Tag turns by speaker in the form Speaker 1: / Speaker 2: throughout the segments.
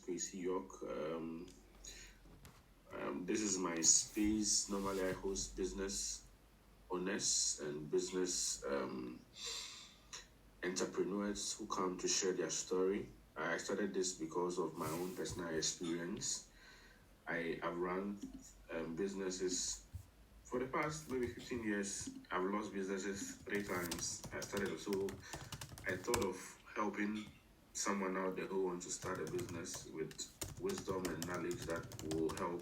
Speaker 1: Kwasi York. This is my space. Normally, I host business owners and business entrepreneurs who come to share their story. I started this because of my own personal experience. I have run businesses for the past maybe 15 years. I've lost businesses 3 times. So I thought of helping someone out there who wants to start a business with wisdom and knowledge that will help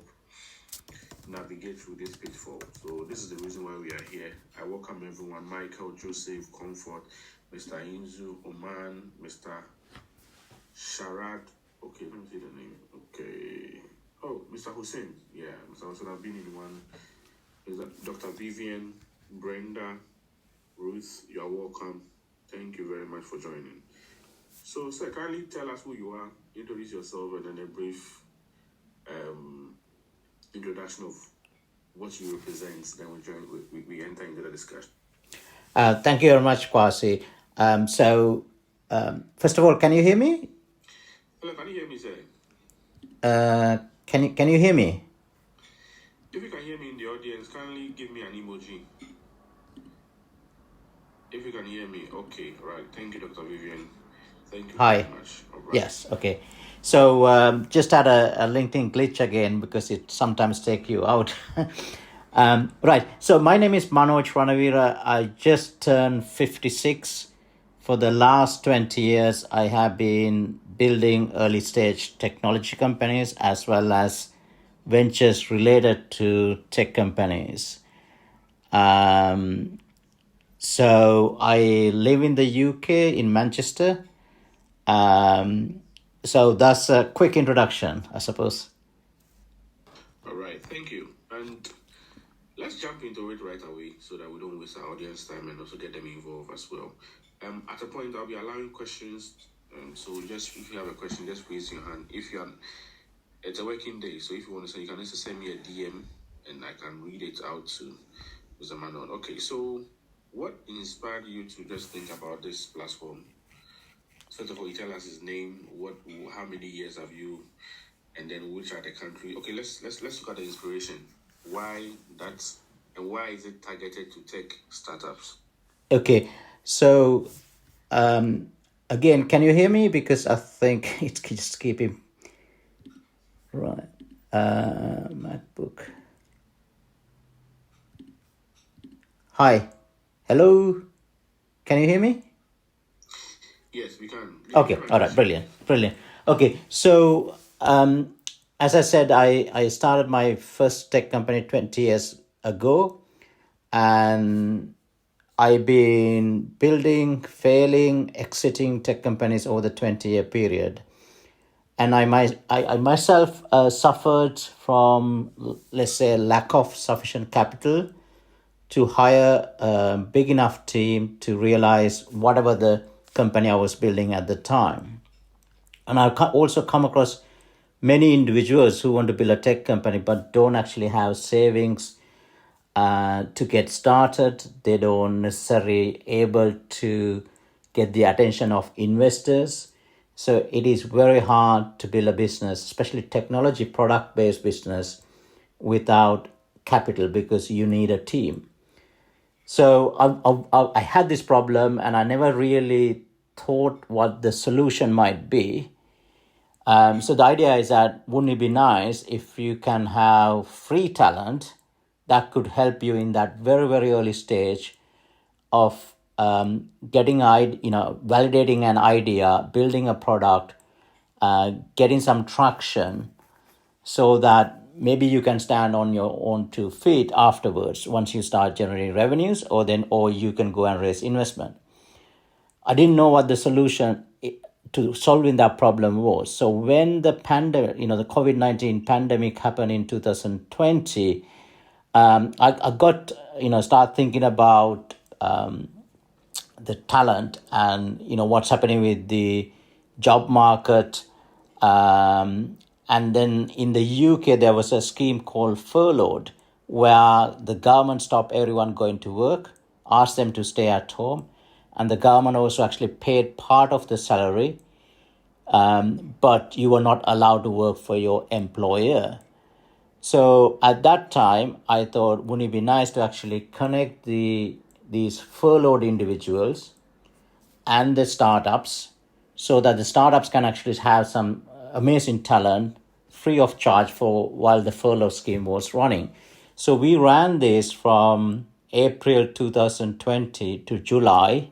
Speaker 1: navigate through this pitfall. So this is the reason why we are here. I welcome everyone: Michael, Joseph, Comfort, Mr. Inzu, Oman, Mr. Sharad. Okay, let me see the name. Okay. Oh, Mr. Hussein. Yeah, Mr. Hussein. I've been in one. Is that Dr. Vivian, Brenda, Ruth? You are welcome. Thank you very much for joining. So, sir, kindly tell us who you are, introduce yourself, and then a brief introduction of what you represent. Then we enter into the discussion.
Speaker 2: Thank you very much, Kwasi. First of all, can you hear me?
Speaker 1: Hello, can you hear me, sir?
Speaker 2: Can you hear me?
Speaker 1: If you can hear me in the audience, kindly give me an emoji. If you can hear me, okay, right. Thank you, Dr. Vivian. Thank you
Speaker 2: Hi.
Speaker 1: very much. All right.
Speaker 2: Yes, okay. So just had a LinkedIn glitch again because it sometimes take you out. Right. So my name is Manoj Ranavira. I just turned 56. For the last 20 years, I have been building early stage technology companies as well as ventures related to tech companies. So I live in the UK in Manchester. So that's a quick introduction, I suppose.
Speaker 1: All right, thank you. And let's jump into it right away so that we don't waste our audience time and also get them involved as well. At a point, I'll be allowing questions. So just if you have a question, just raise your hand. It's a working day, so if you want to send, you can also send me a DM and I can read it out to Mr. Manon. Okay, so what inspired you to just think about this platform? First of all, you tell us his name, how many years have you, and then which are the country. Okay, let's look at the inspiration. Why that's and why is it targeted to tech startups?
Speaker 2: Okay, so again, can you hear me? Because I think it's just keeping right. MacBook. Hi, hello. Can you hear me?
Speaker 1: Yes, we can.
Speaker 2: Okay, all right, brilliant. Okay, so as I said, I started my first tech company 20 years ago, and I've been building, failing, exiting tech companies over the 20-year period. And I myself suffered from, let's say, lack of sufficient capital to hire a big enough team to realize whatever the company I was building at the time. And I've also come across many individuals who want to build a tech company but don't actually have savings to get started. They don't necessarily able to get the attention of investors. So it is very hard to build a business, especially technology product-based business, without capital because you need a team. So I had this problem and I never really thought what the solution might be. So the idea is that wouldn't it be nice if you can have free talent that could help you in that very, very early stage of getting, validating an idea, building a product, getting some traction so that maybe you can stand on your own 2 feet afterwards once you start generating revenues, or you can go and raise investment. I didn't know what the solution to solving that problem was. So when the pandemic, the COVID-19 pandemic happened in 2020, I got, start thinking about the talent and, what's happening with the job market. And then in the UK, there was a scheme called furloughed, where the government stopped everyone going to work, asked them to stay at home. And the government also actually paid part of the salary but you were not allowed to work for your employer. So at that time, I thought, wouldn't it be nice to actually connect these furloughed individuals and the startups, so that the startups can actually have some amazing talent free of charge for while the furlough scheme was running. So we ran this from April 2020 to July.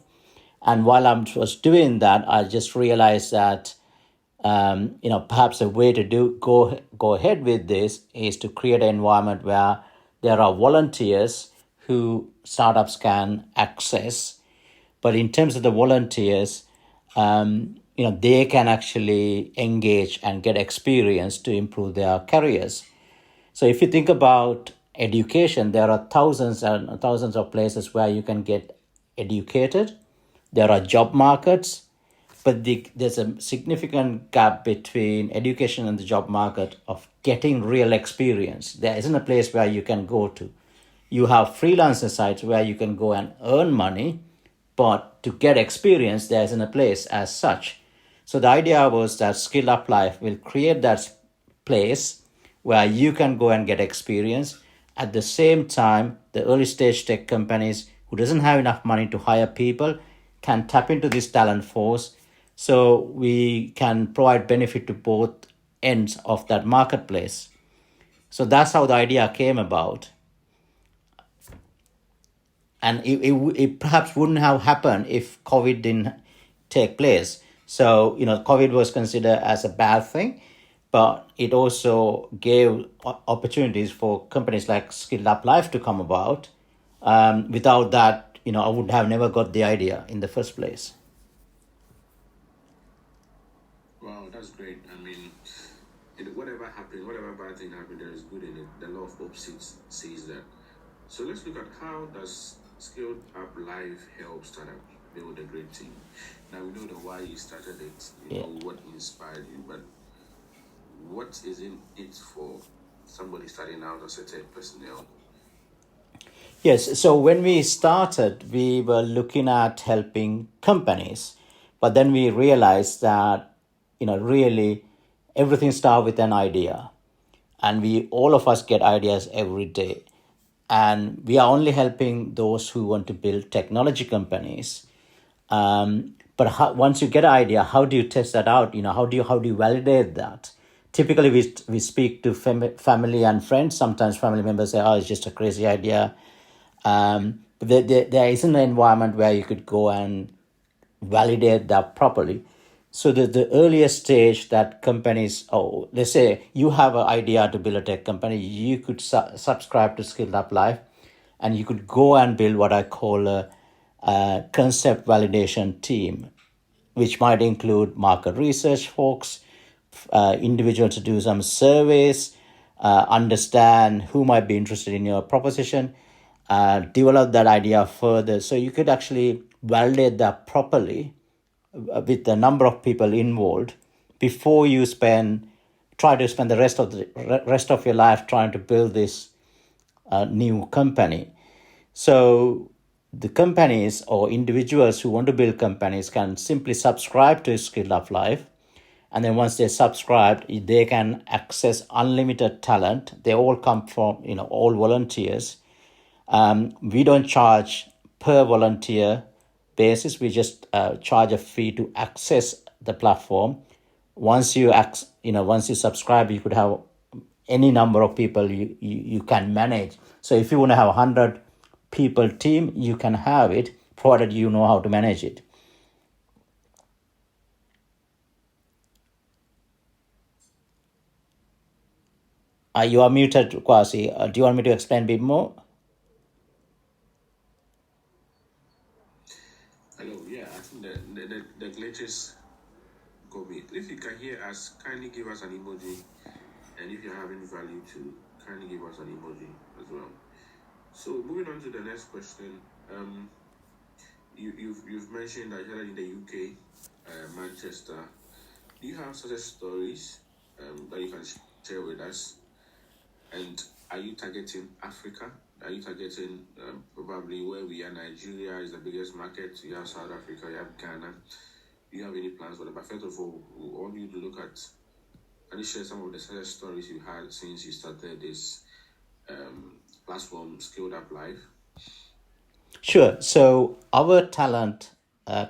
Speaker 2: And while I was doing that, I just realized that perhaps a way to go ahead with this is to create an environment where there are volunteers who startups can access. But in terms of the volunteers, they can actually engage and get experience to improve their careers. So if you think about education, there are thousands and thousands of places where you can get educated. There are job markets, but there's a significant gap between education and the job market of getting real experience. There isn't a place where you can go to. You have freelancer sites where you can go and earn money, but to get experience, there isn't a place as such. So the idea was that SkilledUp Life will create that place where you can go and get experience. At the same time, the early stage tech companies who doesn't have enough money to hire people can tap into this talent force, so we can provide benefit to both ends of that marketplace. So that's how the idea came about. And it perhaps wouldn't have happened if COVID didn't take place. So, COVID was considered as a bad thing, but it also gave opportunities for companies like SkilledUp Life to come about. Without that, I would have never got the idea in the first place.
Speaker 1: Wow, that's great. I mean, whatever happened, whatever bad thing happened, there is good in it. The law of opposites says that. So let's look at how does Skilled Up Life help startups build a great team. Now we know the why you started it, what inspired you, but what is in it for somebody starting out as a tech personnel?
Speaker 2: Yes, so when we started, we were looking at helping companies, but then we realized that, really everything starts with an idea, and we all of us get ideas every day, and we are only helping those who want to build technology companies. But once you get an idea, how do you test that out? How do you validate that? Typically, we speak to family and friends. Sometimes family members say, "Oh, it's just a crazy idea." But there isn't an environment where you could go and validate that properly. So the earliest stage that companies, let's say you have an idea to build a tech company, you could subscribe to Skilled Up Life, and you could go and build what I call a concept validation team, which might include market research folks, individuals to do some surveys, understand who might be interested in your proposition, develop that idea further. So you could actually validate that properly with the number of people involved before you try to spend the rest of your life trying to build this new company. So the companies or individuals who want to build companies can simply subscribe to Skill of Life. And then once they're subscribed, they can access unlimited talent. They all come from, all volunteers. We don't charge per volunteer basis. We just charge a fee to access the platform. Once you subscribe, you could have any number of people you can manage. So if you want to have 100 people team, you can have it, provided you know how to manage it. You are muted, Kwasi. Do you want me to explain a bit more?
Speaker 1: Hello, yeah, I think the glitches got me. If you can hear us, kindly give us an emoji. And if you're having value too, kindly give us an emoji as well. So moving on to the next question. You've mentioned that you're in the UK, Manchester. Do you have such stories that you can share with us? And are you targeting Africa? Are you targeting probably where we are? Nigeria is the biggest market. You have South Africa, you have Ghana, Do you have any plans for that? But first of all, we want you to look at, can you share some of the success stories you had since you started this platform, Skilled Up Life?
Speaker 2: Sure. So our talent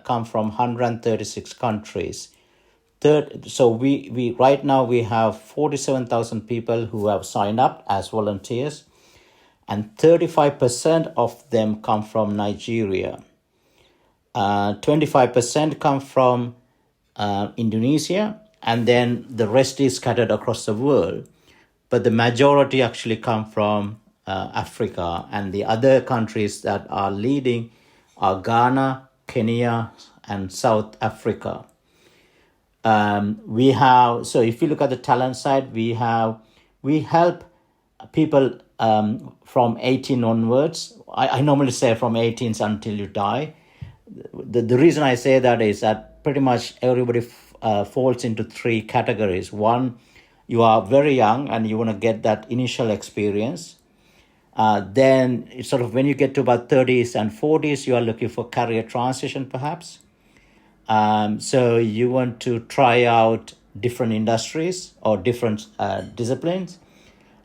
Speaker 2: come from 136 countries. So we right now we have 47,000 people who have signed up as volunteers, and 35% of them come from Nigeria. 25% come from Indonesia, and then the rest is scattered across the world. But the majority actually come from Africa, and the other countries that are leading are Ghana, Kenya, and South Africa. We have, so if you look at the talent side, we help people from 18 onwards. I normally say from 18 until you die. The reason I say that is that pretty much everybody falls into three categories. One, you are very young and you want to get that initial experience. Then it's sort of when you get to about 30s and 40s, you are looking for career transition perhaps. So you want to try out different industries or different disciplines.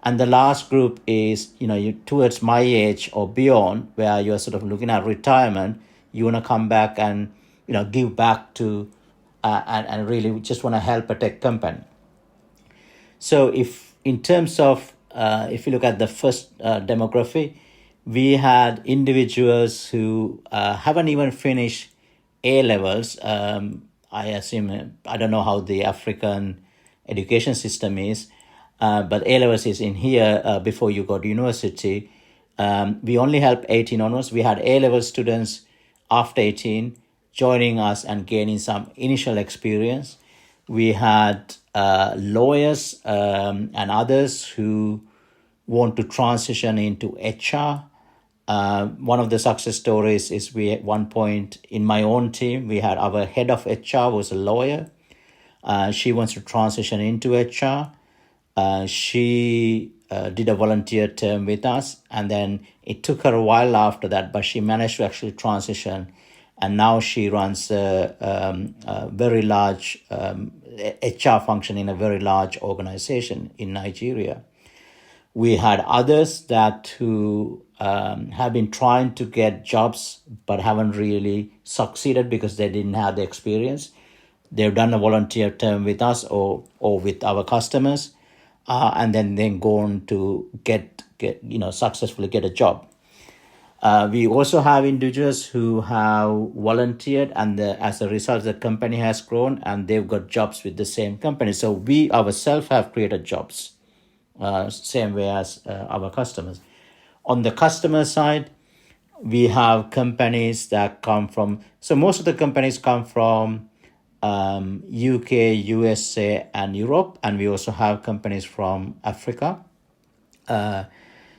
Speaker 2: And the last group is, you towards my age or beyond, where you're sort of looking at retirement. You want to come back and, give back to, and really just want to help a tech company. So if in terms of, if you look at the first demography, we had individuals who haven't even finished A levels. I assume, I don't know how the African education system is, but A levels is in here before you go to university. We only help 18 onwards. We had A level students after 18 joining us and gaining some initial experience. We had lawyers and others who want to transition into HR. One of the success stories is we at one point in my own team, we had our head of HR was a lawyer. She wants to transition into HR. She did a volunteer term with us, and then it took her a while after that, but she managed to actually transition. And now she runs a very large HR function in a very large organization in Nigeria. We had others that who have been trying to get jobs but haven't really succeeded because they didn't have the experience. They've done a volunteer term with us or with our customers, and then go on to get successfully get a job. We also have individuals who have volunteered, and as a result, the company has grown and they've got jobs with the same company. So we ourselves have created jobs, same way as our customers. On the customer side, we have companies that come from, so most of the companies come from UK, USA, and Europe, and we also have companies from Africa.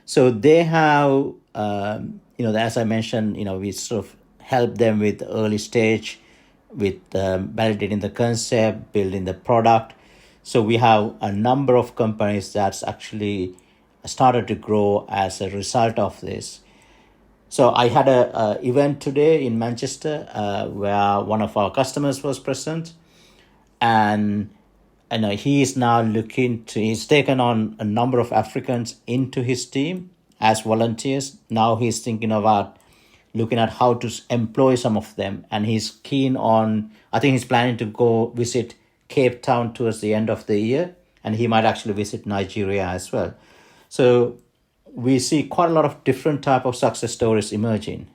Speaker 2: So they have, as I mentioned, we sort of help them with early stage, with validating the concept, building the product. So we have a number of companies that's actually started to grow as a result of this. So I had a event today in Manchester where one of our customers was present, and he is now he's taken on a number of Africans into his team as volunteers. Now he's thinking about looking at how to employ some of them, and he's keen on, I think he's planning to go visit Cape Town towards the end of the year, and he might actually visit Nigeria as well. So we see quite a lot of different type of success stories emerging.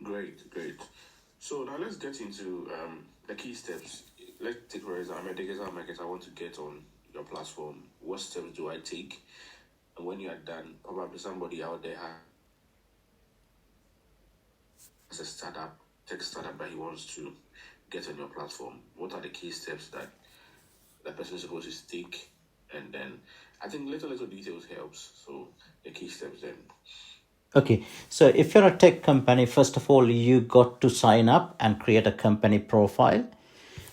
Speaker 1: Great, great. So now let's get into the key steps. Let's take for example, I'm a digital marketer. I want to get on your platform. What steps do I take? And when you are done, probably somebody out there has a startup, tech startup that he wants to get on your platform. What are the key steps that the person is supposed to take? And then I think little details helps. So the key steps then.
Speaker 2: Okay, so if you're a tech company, first of all, you got to sign up and create a company profile.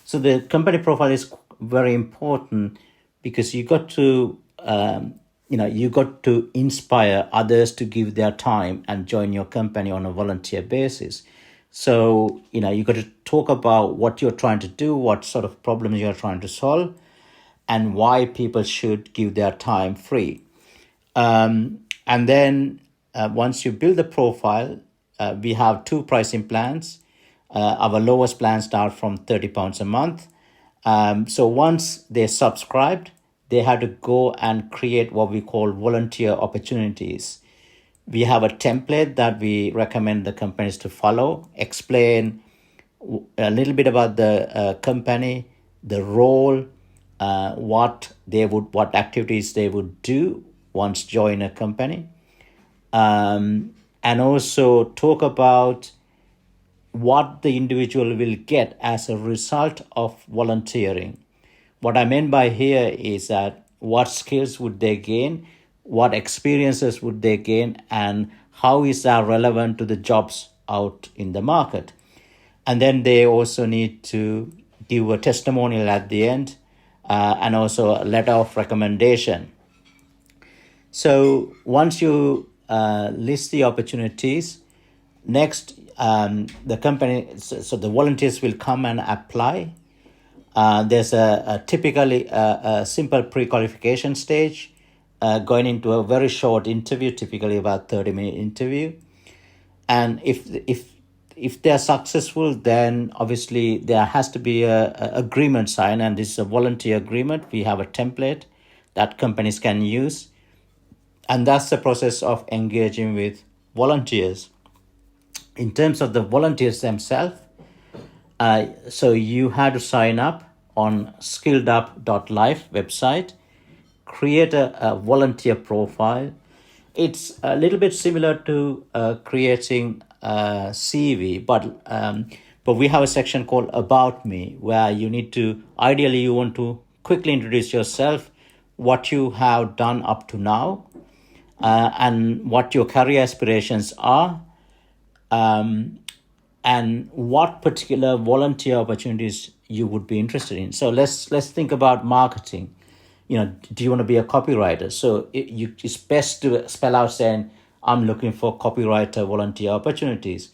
Speaker 2: So the company profile is very important because you got to you got to inspire others to give their time and join your company on a volunteer basis. So you got to talk about what you're trying to do, what sort of problems you're trying to solve, and why people should give their time free. And then once you build the profile, we have two pricing plans. Our lowest plan start from £30 a month. So once they subscribed, they had to go and create what we call volunteer opportunities. We have a template that we recommend the companies to follow, explain a little bit about the company, the role, what activities they would do once join a company, and also talk about what the individual will get as a result of volunteering. What I mean by here is that what skills would they gain, what experiences would they gain, and how is that relevant to the jobs out in the market. And then they also need to give a testimonial at the end, and also a letter of recommendation. So once you list the opportunities, next the company, so the volunteers will come and apply. There's a typically a simple pre-qualification stage, going into a very short interview, typically about 30-minute interview. And if they're successful, then obviously there has to be a agreement signed, and this is a volunteer agreement. We have a template that companies can use, and that's the process of engaging with volunteers. In terms of the volunteers themselves, so you had to sign up on SkilledUp.life website, create a volunteer profile. It's a little bit similar to creating a CV, but we have a section called About Me, where you need to, ideally you want to quickly introduce yourself, what you have done up to now, and what your career aspirations are, and what particular volunteer opportunities you would be interested in. So let's think about marketing. Do you want to be a copywriter? So it's best to spell out saying, I'm looking for copywriter volunteer opportunities.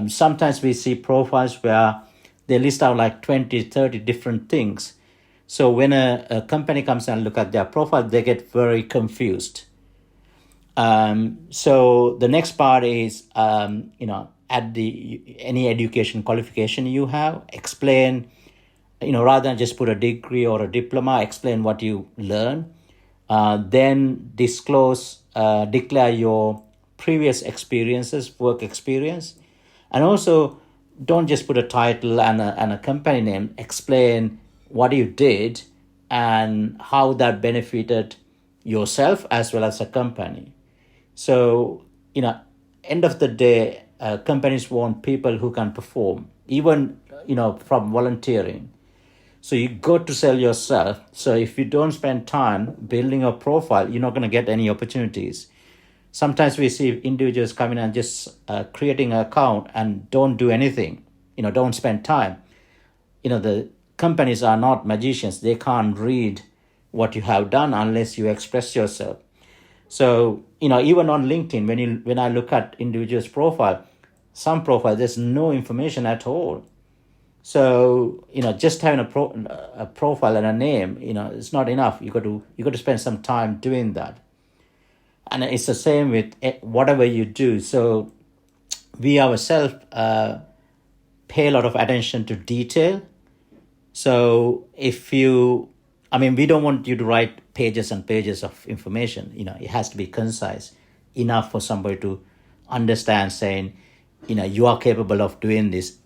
Speaker 2: Sometimes we see profiles where they list out like 20, 30 different things. So when a company comes and look at their profile, they get very confused. So the next part is, at any education qualification you have, explain, rather than just put a degree or a diploma, explain what you learn. Then declare your previous experiences, work experience. And also don't just put a title and a company name, explain what you did and how that benefited yourself as well as a company. So, end of the day, companies want people who can perform, even, from volunteering. So you got to sell yourself. So if you don't spend time building a profile, you're not going to get any opportunities. Sometimes we see individuals coming and just creating an account and don't do anything, don't spend time. The companies are not magicians. They can't read what you have done unless you express yourself. So, even on LinkedIn, when I look at individuals' profile, some profile, there's no information at all. So, just having a profile and a name, it's not enough. You got to spend some time doing that. And it's the same with whatever you do. So we ourselves pay a lot of attention to detail. So we don't want you to write pages and pages of information. It has to be concise enough for somebody to understand, saying, you are capable of doing this.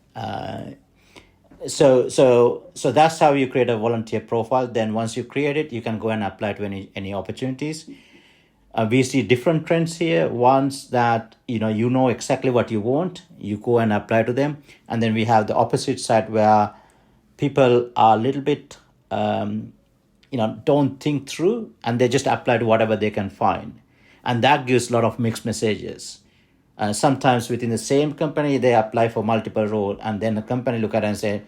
Speaker 2: So that's how you create a volunteer profile. Then once you create it, you can go and apply to any opportunities. We see different trends here. Ones that you know exactly what you want, you go and apply to them. And then we have the opposite side where people are a little bit don't think through, and they just apply to whatever they can find, and that gives a lot of mixed messages. Sometimes within the same company they apply for multiple roles, and then the company look at it and say,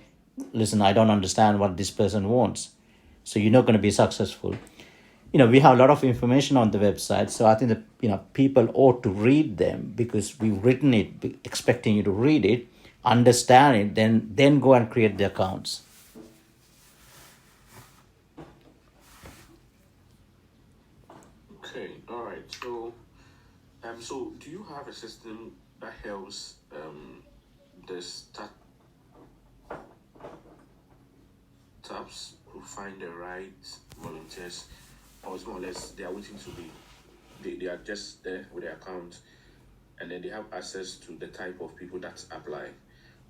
Speaker 2: listen, I don't understand what this person wants, so you're not going to be successful. we have a lot of information on the website. So I think that, people ought to read them because we've written it expecting you to read it, understand it, then go and create the accounts.
Speaker 1: Okay, all right. So do you have a system that helps the startups who find the right volunteers, or it's more or less they are waiting to be, they are just there with their account, and then they have access to the type of people that apply?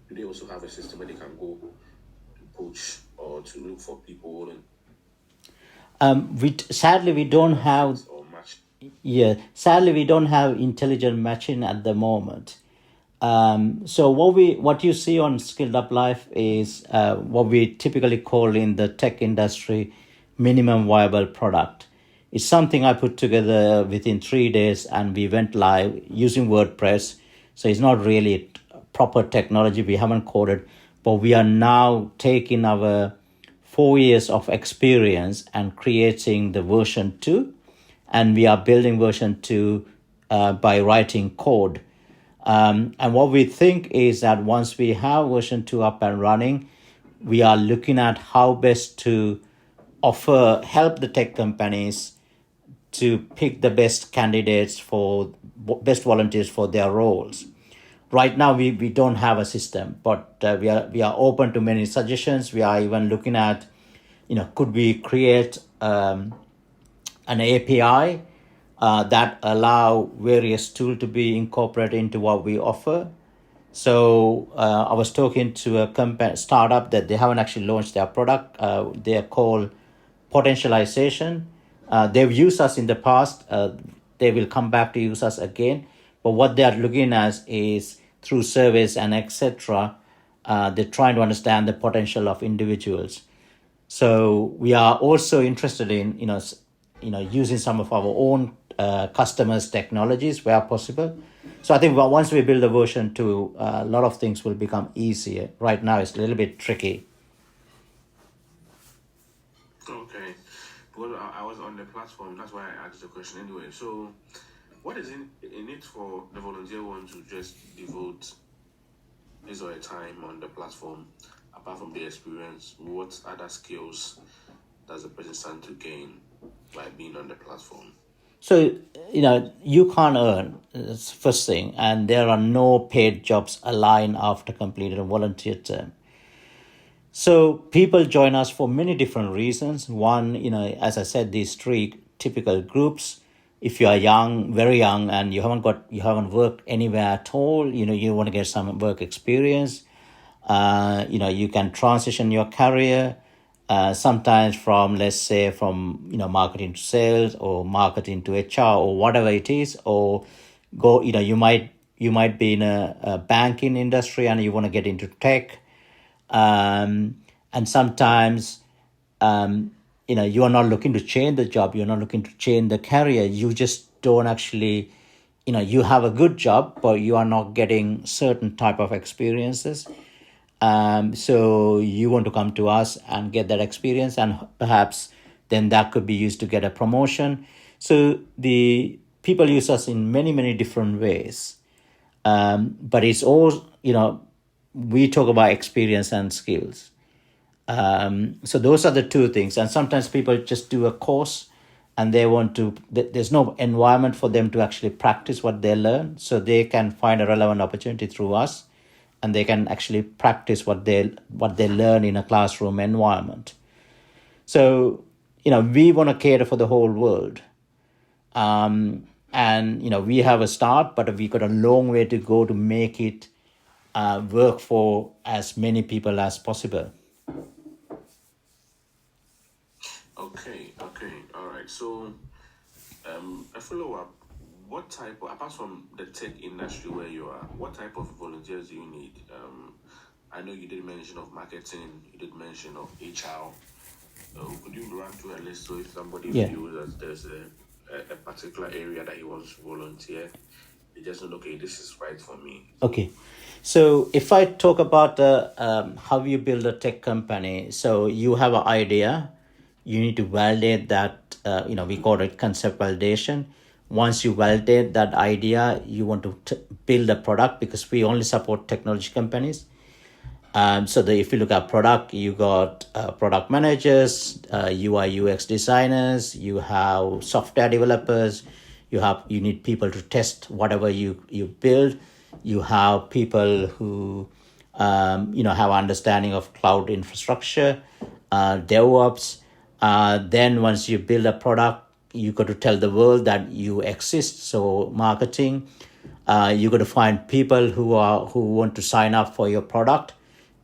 Speaker 1: Do they also have a system where they can go to poach or to look for people
Speaker 2: Sadly, we don't have.
Speaker 1: or match?
Speaker 2: Yeah, sadly, we don't have intelligent matching at the moment. So what you see on Skilled Up Life is what we typically call in the tech industry minimum viable product. It's something I put together within 3 days, and we went live using WordPress. So it's not really proper technology. We haven't coded, but we are now taking our 4 years of experience and creating the version 2, and we are building version 2 by writing code. And what we think is that once we have version 2 up and running, we are looking at how best to help the tech companies to pick the best candidates for best volunteers for their roles. Right now, we don't have a system, but we are open to many suggestions. We are even looking at, could we create an API that allow various tools to be incorporated into what we offer. So I was talking to a company startup that they haven't actually launched their product. They are called Potentialization. They've used us in the past. They will come back to use us again. But what they are looking at is through surveys and etc. They're trying to understand the potential of individuals. So we are also interested in using some of our own customers' technologies where possible. So I think once we build a version 2, a lot of things will become easier. Right now, it's a little bit tricky.
Speaker 1: Okay, well, I was on the platform. That's why I asked the question anyway. So, what is in it for the volunteer one to just devote his or her time on the platform? Apart from the experience, what other skills does the person stand to gain by being on the platform?
Speaker 2: So, you can't earn, that's the first thing, and there are no paid jobs aligned after completing a volunteer term. So people join us for many different reasons. One, as I said, these three typical groups. If you are young, very young, and you haven't worked anywhere at all, you want to get some work experience. You can transition your career. Sometimes from, let's say, from marketing to sales or marketing to HR or whatever it is, or go. You might be in a banking industry and you want to get into tech. And sometimes you are not looking to change the job, you're not looking to change the career, you just don't actually, you have a good job but you are not getting certain type of experiences. So you want to come to us and get that experience, and perhaps then that could be used to get a promotion. So the people use us in many, many different ways. But it's all, we talk about experience and skills. So those are the two things. And sometimes people just do a course and there's no environment for them to actually practice what they learn. So they can find a relevant opportunity through us, and they can actually practice what they learn in a classroom environment. So, we want to cater for the whole world. And, we have a start, but we got a long way to go to make it work for as many people as possible.
Speaker 1: Okay, all right. So, a follow up. What type, apart from the tech industry where you are, what type of volunteers do you need? I know you did mention of marketing, you did mention of HR. Could you run through a list so if somebody feels that there's a particular area that he wants to volunteer, they just know, okay, this is right for me.
Speaker 2: Okay. So if I talk about how you build a tech company, so you have an idea, you need to validate that, we call it concept validation. Once you validate that idea, you want to build a product, because we only support technology companies. If you look at product, you got product managers, UI UX designers, you have software developers, you need people to test whatever you build. You have people who have understanding of cloud infrastructure, DevOps. Then once you build a product, you got to tell the world that you exist. So marketing, you got to find people who want to sign up for your product.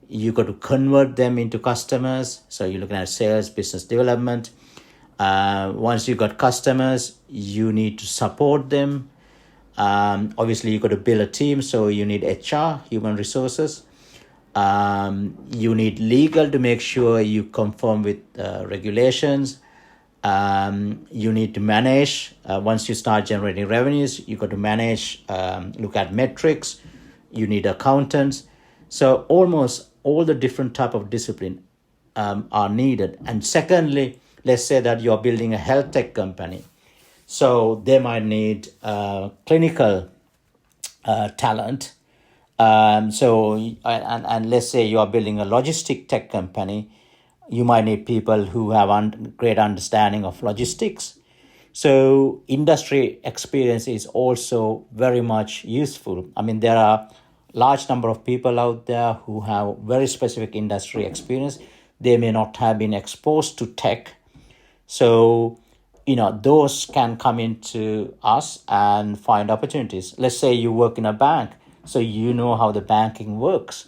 Speaker 2: You got to convert them into customers. So you're looking at sales, business development. Once you got customers, you need to support them. Obviously, you got to build a team. So you need HR, human resources. You need legal to make sure you conform with regulations. You need to manage. Once you start generating revenues, you got to manage, look at metrics. You need accountants. So almost all the different type of discipline are needed. And secondly, let's say that you're building a health tech company. So they might need clinical talent. And let's say you are building a logistic tech company, you might need people who have great understanding of logistics. So industry experience is also very much useful. I mean, there are large number of people out there who have very specific industry experience. They may not have been exposed to tech. So, those can come into us and find opportunities. Let's say you work in a bank, so you know how the banking works.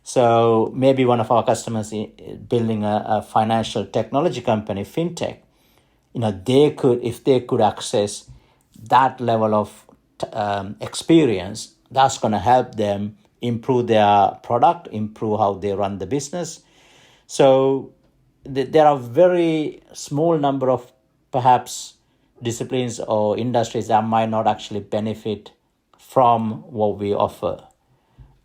Speaker 2: So maybe one of our customers is building a financial technology company, fintech. If they could access that level of experience, that's going to help them improve their product, improve how they run the business. So there are very small number of perhaps disciplines or industries that might not actually benefit from what we offer.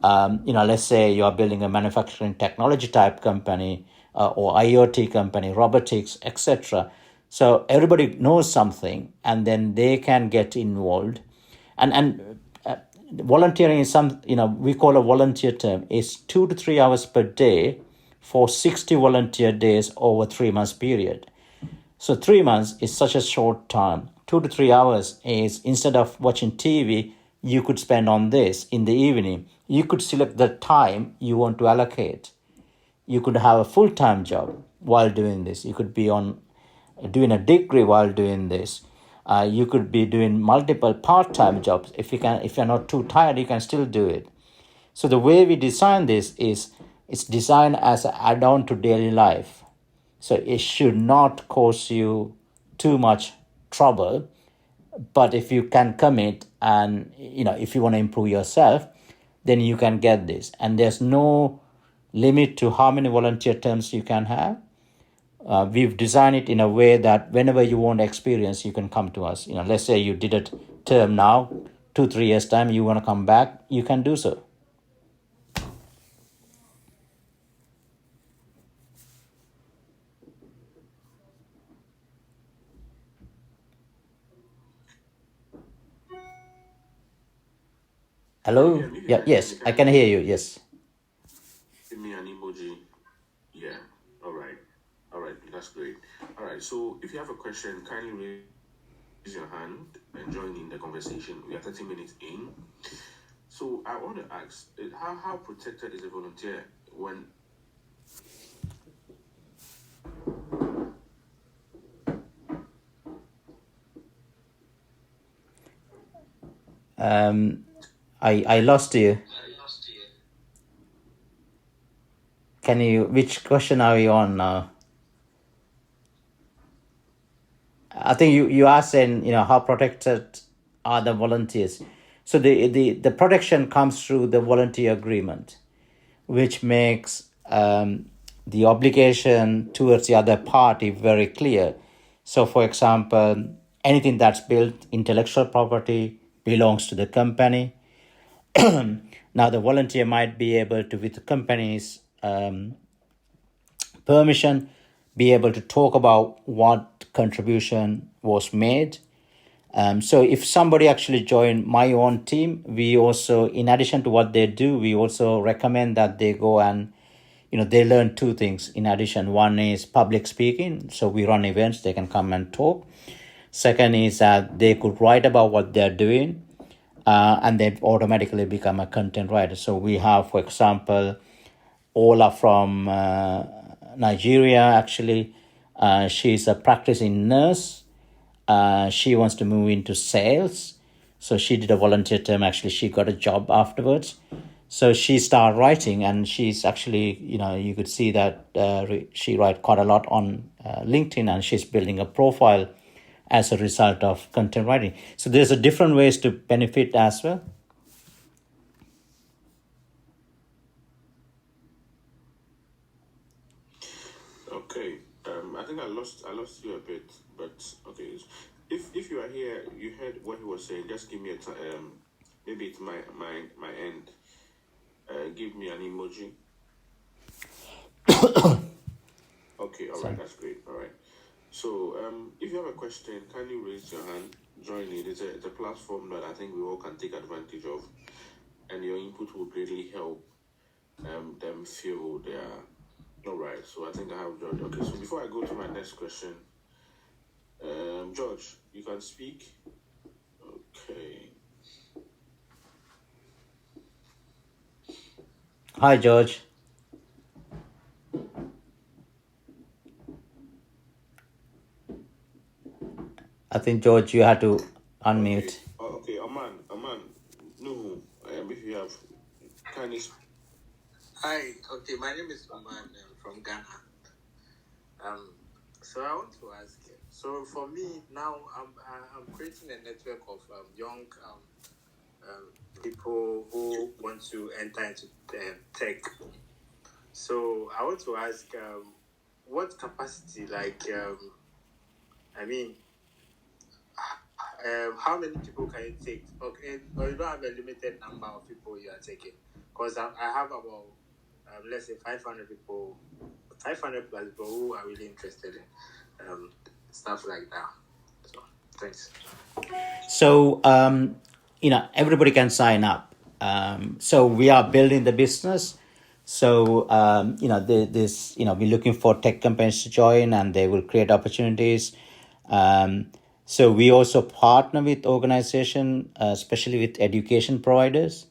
Speaker 2: Let's say you are building a manufacturing technology type company, or IoT company, robotics, etc. So everybody knows something, and then they can get involved. And volunteering is we call a volunteer term, is 2 to 3 hours per day for 60 volunteer days over 3 months period. So 3 months is such a short time. 2 to 3 hours is, instead of watching TV, you could spend on this in the evening. You could select the time you want to allocate. You could have a full-time job while doing this. You could be doing a degree while doing this. You could be doing multiple part-time jobs. If you're not too tired, you can still do it. So the way we design this is, it's designed as an add-on to daily life. So it should not cause you too much trouble. But if you can commit, and if you want to improve yourself, then you can get this. And there's no limit to how many volunteer terms you can have. We've designed it in a way that whenever you want experience, you can come to us. Let's say you did a term now, 2-3 years time, you want to come back, you can do so. Hello? Yeah, yes, I can hear you. Yes.
Speaker 1: Give me an emoji. Yeah. All right. That's great. All right. So if you have a question, kindly raise your hand and join in the conversation. We are 30 minutes in. So I want to ask, how protected is a volunteer when
Speaker 2: I lost you. Which question are you on now? I think you asked, how protected are the volunteers. So the protection comes through the volunteer agreement, which makes the obligation towards the other party very clear. So, for example, anything that's built, intellectual property, belongs to the company. Now, the volunteer might be able to, with the company's permission, be able to talk about what contribution was made. So if somebody actually joined my own team, we also, in addition to what they do, we also recommend that they go and, they learn two things in addition. One is public speaking. So we run events, they can come and talk. Second is that they could write about what they're doing, and they automatically become a content writer. So we have, for example, Ola from Nigeria, actually. She's a practicing nurse. She wants to move into sales. So she did a volunteer term. Actually, she got a job afterwards. So she started writing, and she's actually, you could see that she write quite a lot on LinkedIn, and she's building a profile as a result of content writing. So there's a different ways to benefit as well.
Speaker 1: Okay. I think I lost you a bit, but okay. If you are here, you heard what he was saying. Just give me a time. Maybe it's my end. Give me an emoji. Okay. All right. That's great. All right. So if you have a question, can you raise your hand? Join it. It's a platform that I think we all can take advantage of, and your input will greatly help them feel they are. All right, so I think I have George. Okay, so before I go to my next question, George, you can speak. Okay.
Speaker 2: Hi, George. I think, George, you had to unmute.
Speaker 1: Okay, Aman, no, if you have, can you?
Speaker 3: Hi, okay, my name is Oman from Ghana. So I want to ask you. So for me now, I'm creating a network of young people who want to enter into tech. So I want to ask, what capacity, how many people can you take? Okay, or you don't have a limited number of people you are taking? Because I have about, let's say 500 people, 500 plus people who are really interested in stuff like that. So, thanks.
Speaker 2: So, everybody can sign up. So we are building the business. So, we're looking for tech companies to join, and they will create opportunities. So we also partner with organizations, especially with education providers.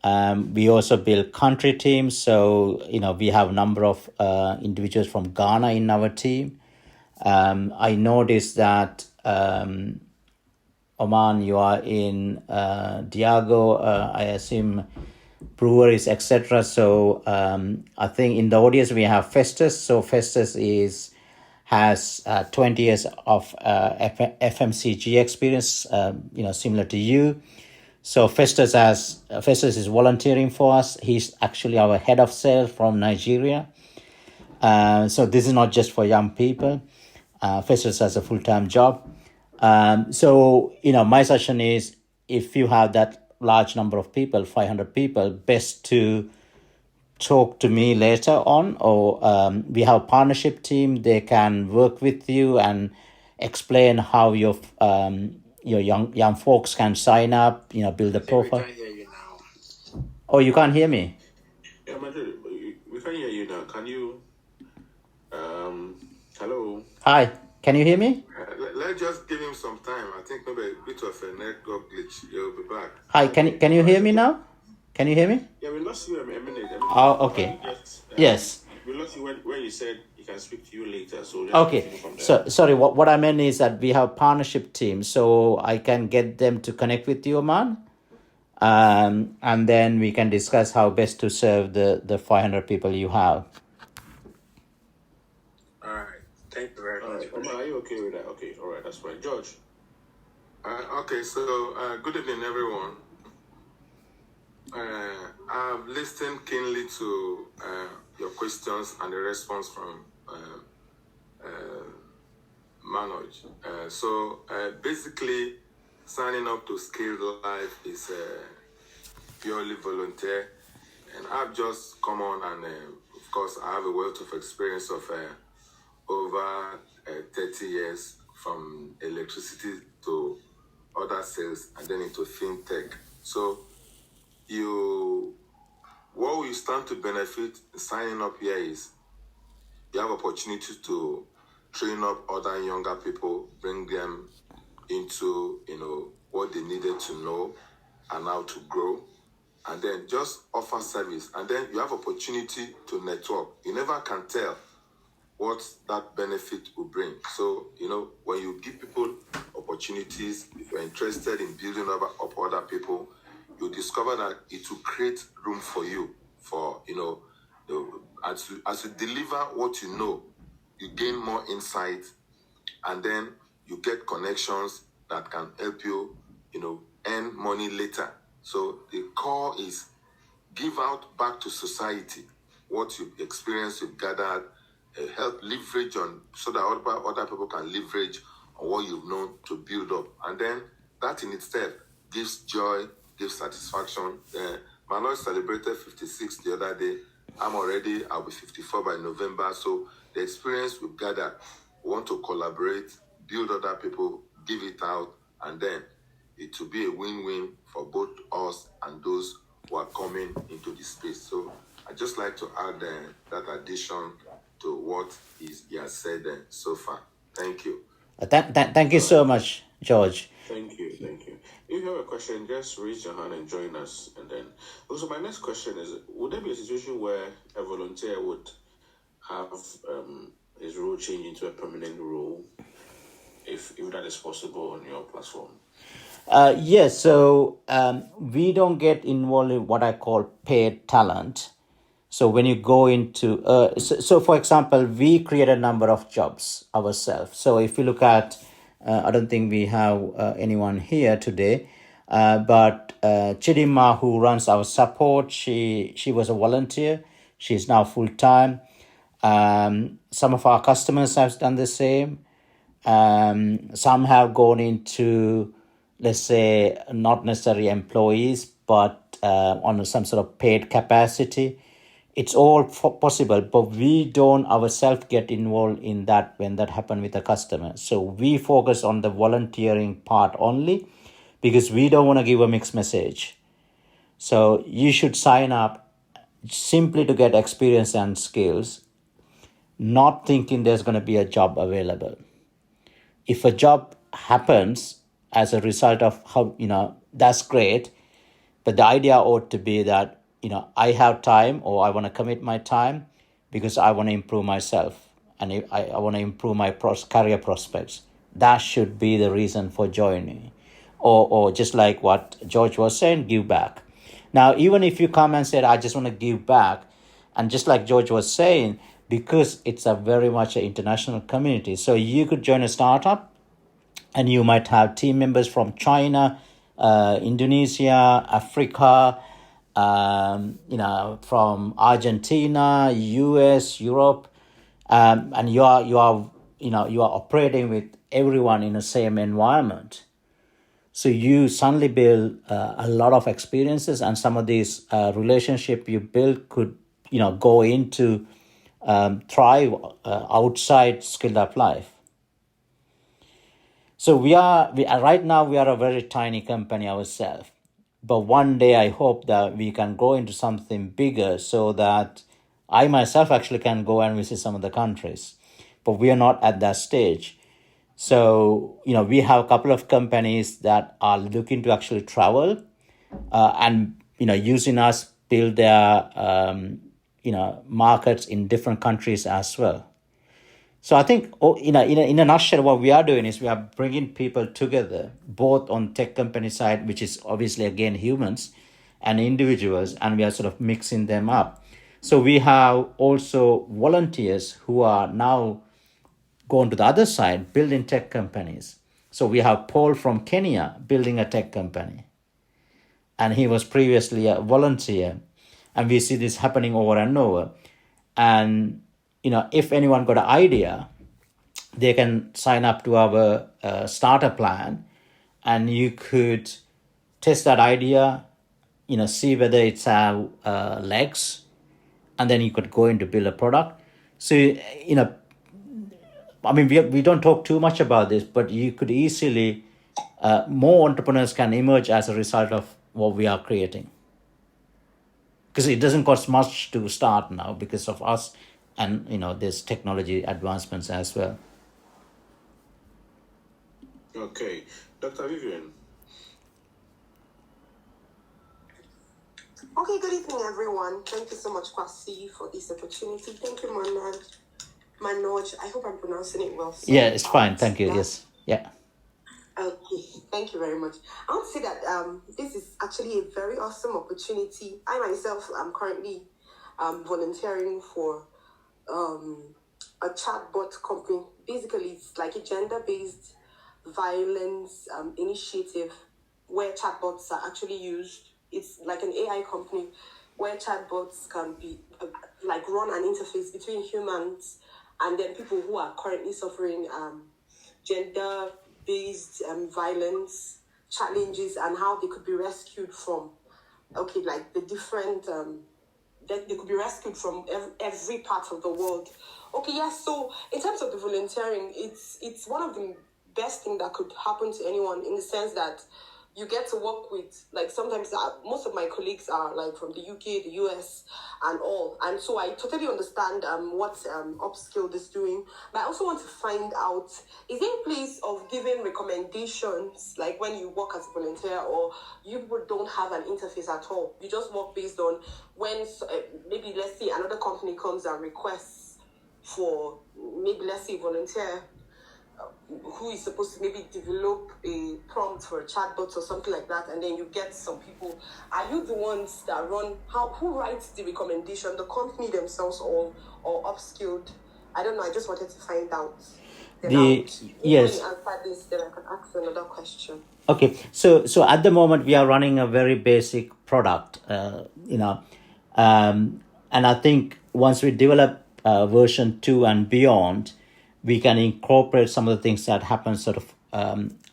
Speaker 2: We also build country teams. So, we have a number of individuals from Ghana in our team. I noticed that, Oman, you are in Diago, I assume breweries, etc. So I think in the audience we have Festus. So Festus has 20 years of FMCG experience, similar to you. So Festus is volunteering for us. He's actually our head of sales from Nigeria. So this is not just for young people. Festus has a full-time job. So my suggestion is, if you have that large number of people, 500 people, best to talk to me later on, or we have a partnership team. They can work with you and explain how your young folks can sign up, build a profile.
Speaker 3: We can't hear you now.
Speaker 2: Oh, you can't hear me?
Speaker 1: Yeah, Madrid, we can hear you now. Can you? Hello.
Speaker 2: Hi, can you hear me?
Speaker 1: Let's just give him some time. I think maybe a bit of a network glitch. He'll be back.
Speaker 2: Hi, can you hear me now? Can you hear me?
Speaker 1: Yeah, we lost you a minute.
Speaker 2: Oh, okay. Yes.
Speaker 1: We lost you when you said he can speak to you later. So just
Speaker 2: Okay.
Speaker 1: continue from there.
Speaker 2: So sorry, what I meant is that we have partnership teams, so I can get them to connect with you, Oman, and then we can discuss how best to serve the 500 people you have.
Speaker 3: All right. Thank you very much.
Speaker 1: Oman, are you okay with that? Okay, all right, that's fine. George.
Speaker 4: Okay, so good evening, everyone. I've listened keenly to your questions and the response from Manoj. So basically, signing up to Skilled Life is purely volunteer, and I've just come on, and of course, I have a wealth of experience of over 30 years from electricity to other sales and then into fintech. So what you stand to benefit signing up here is you have opportunity to train up other younger people, bring them into what they needed to know and how to grow, and then just offer service. And then you have opportunity to network. You never can tell what that benefit will bring. So when you give people opportunities, if you're interested in building up other people, you discover that it will create room for you for as you deliver what you know, you gain more insight, and then you get connections that can help you earn money later. So the core is give out back to society what you've experienced, you've gathered, help leverage on so that other people can leverage on what you've known to build up. And then that in itself gives joy, gives satisfaction. Manoj celebrated 56 the other day. I'll be 54 by November. So the experience we've gathered, we want to collaborate, build other people, give it out, and then it will be a win-win for both us and those who are coming into the space. So I'd just like to add that addition to what he has said so far. Thank you.
Speaker 2: Thank you so much, George.
Speaker 1: Thank you. If you have a question, just raise your hand and join us. And then, also, my next question is: would there be a situation where a volunteer would have his role change into a permanent role, if that is possible on your platform?
Speaker 2: Yes, so we don't get involved in what I call paid talent. So when you go into, so for example, we create a number of jobs ourselves. So if you look at, I don't think we have anyone here today, but Chidima, who runs our support, she was a volunteer. She's now full-time. Some of our customers have done the same. Some have gone into, let's say, not necessarily employees, but on some sort of paid capacity. It's all possible, but we don't ourselves get involved in that when that happens with a customer. So we focus on the volunteering part only because we don't want to give a mixed message. So you should sign up simply to get experience and skills, not thinking there's going to be a job available. If a job happens as a result of how, that's great. But the idea ought to be that, I have time or I want to commit my time because I want to improve myself and I want to improve my career prospects. That should be the reason for joining. Or just like what George was saying, give back. Now, even if you come and say, I just want to give back, and just like George was saying, because it's a very much an international community, so you could join a startup and you might have team members from China, Indonesia, Africa, from Argentina, US, Europe, and you are operating with everyone in the same environment. So you suddenly build a lot of experiences, and some of these relationship you build could go into thrive outside SkilledUp Life. So we are right now we are a very tiny company ourselves, but one day I hope that we can go into something bigger so that I myself actually can go and visit some of the countries, but we are not at that stage. So we have a couple of companies that are looking to actually travel, and using us build their markets in different countries as well. So I think, in a nutshell, what we are doing is we are bringing people together, both on tech company side, which is obviously, again, humans and individuals, and we are sort of mixing them up. So we have also volunteers who are now going to the other side, building tech companies. So we have Paul from Kenya building a tech company. And he was previously a volunteer. And we see this happening over and over. And if anyone got an idea, they can sign up to our starter plan, and you could test that idea, see whether it's legs, and then you could go in to build a product. So, I mean, we don't talk too much about this, but you could easily, more entrepreneurs can emerge as a result of what we are creating. Because it doesn't cost much to start now because of us, and there's technology advancements as well.
Speaker 1: Okay, Dr. Vivian.
Speaker 5: Okay, good evening, everyone. Thank you so much, Kwasi, for this opportunity. Thank you, Manoj. I hope I'm pronouncing it well. Sorry
Speaker 2: Yeah, it's fine. Thank you.
Speaker 5: that.
Speaker 2: Yes. Yeah.
Speaker 5: Okay, thank you very much. I want to say that this is actually a very awesome opportunity. I myself am currently volunteering for a chatbot company. Basically, it's like a gender-based violence initiative where chatbots are actually used. It's like an AI company where chatbots can be like run an interface between humans and then people who are currently suffering gender-based violence challenges and how they could be rescued from like the different that they could be rescued from every part of the world. Okay, yes. So in terms of the volunteering, it's one of the best thing that could happen to anyone in the sense that you get to work with, like, sometimes most of my colleagues are like from the UK, the US, and all, and so I totally understand what Upskilled is doing. But I also want to find out, is there a place of giving recommendations, like when you work as a volunteer, or you don't have an interface at all? You just work based on when maybe, let's say, another company comes and requests for maybe, let's say, volunteer who is supposed to maybe develop a prompt for a chatbot or something like that, and then you get some people. Are you the ones that run? Who writes the recommendation? The company themselves or Upskilled? I don't know. I just wanted to find out. Then
Speaker 2: Yes.
Speaker 5: When you answer this, then I can ask another question.
Speaker 2: Okay, so at the moment we are running a very basic product, and I think once we develop version 2 and beyond, we can incorporate some of the things that happen sort of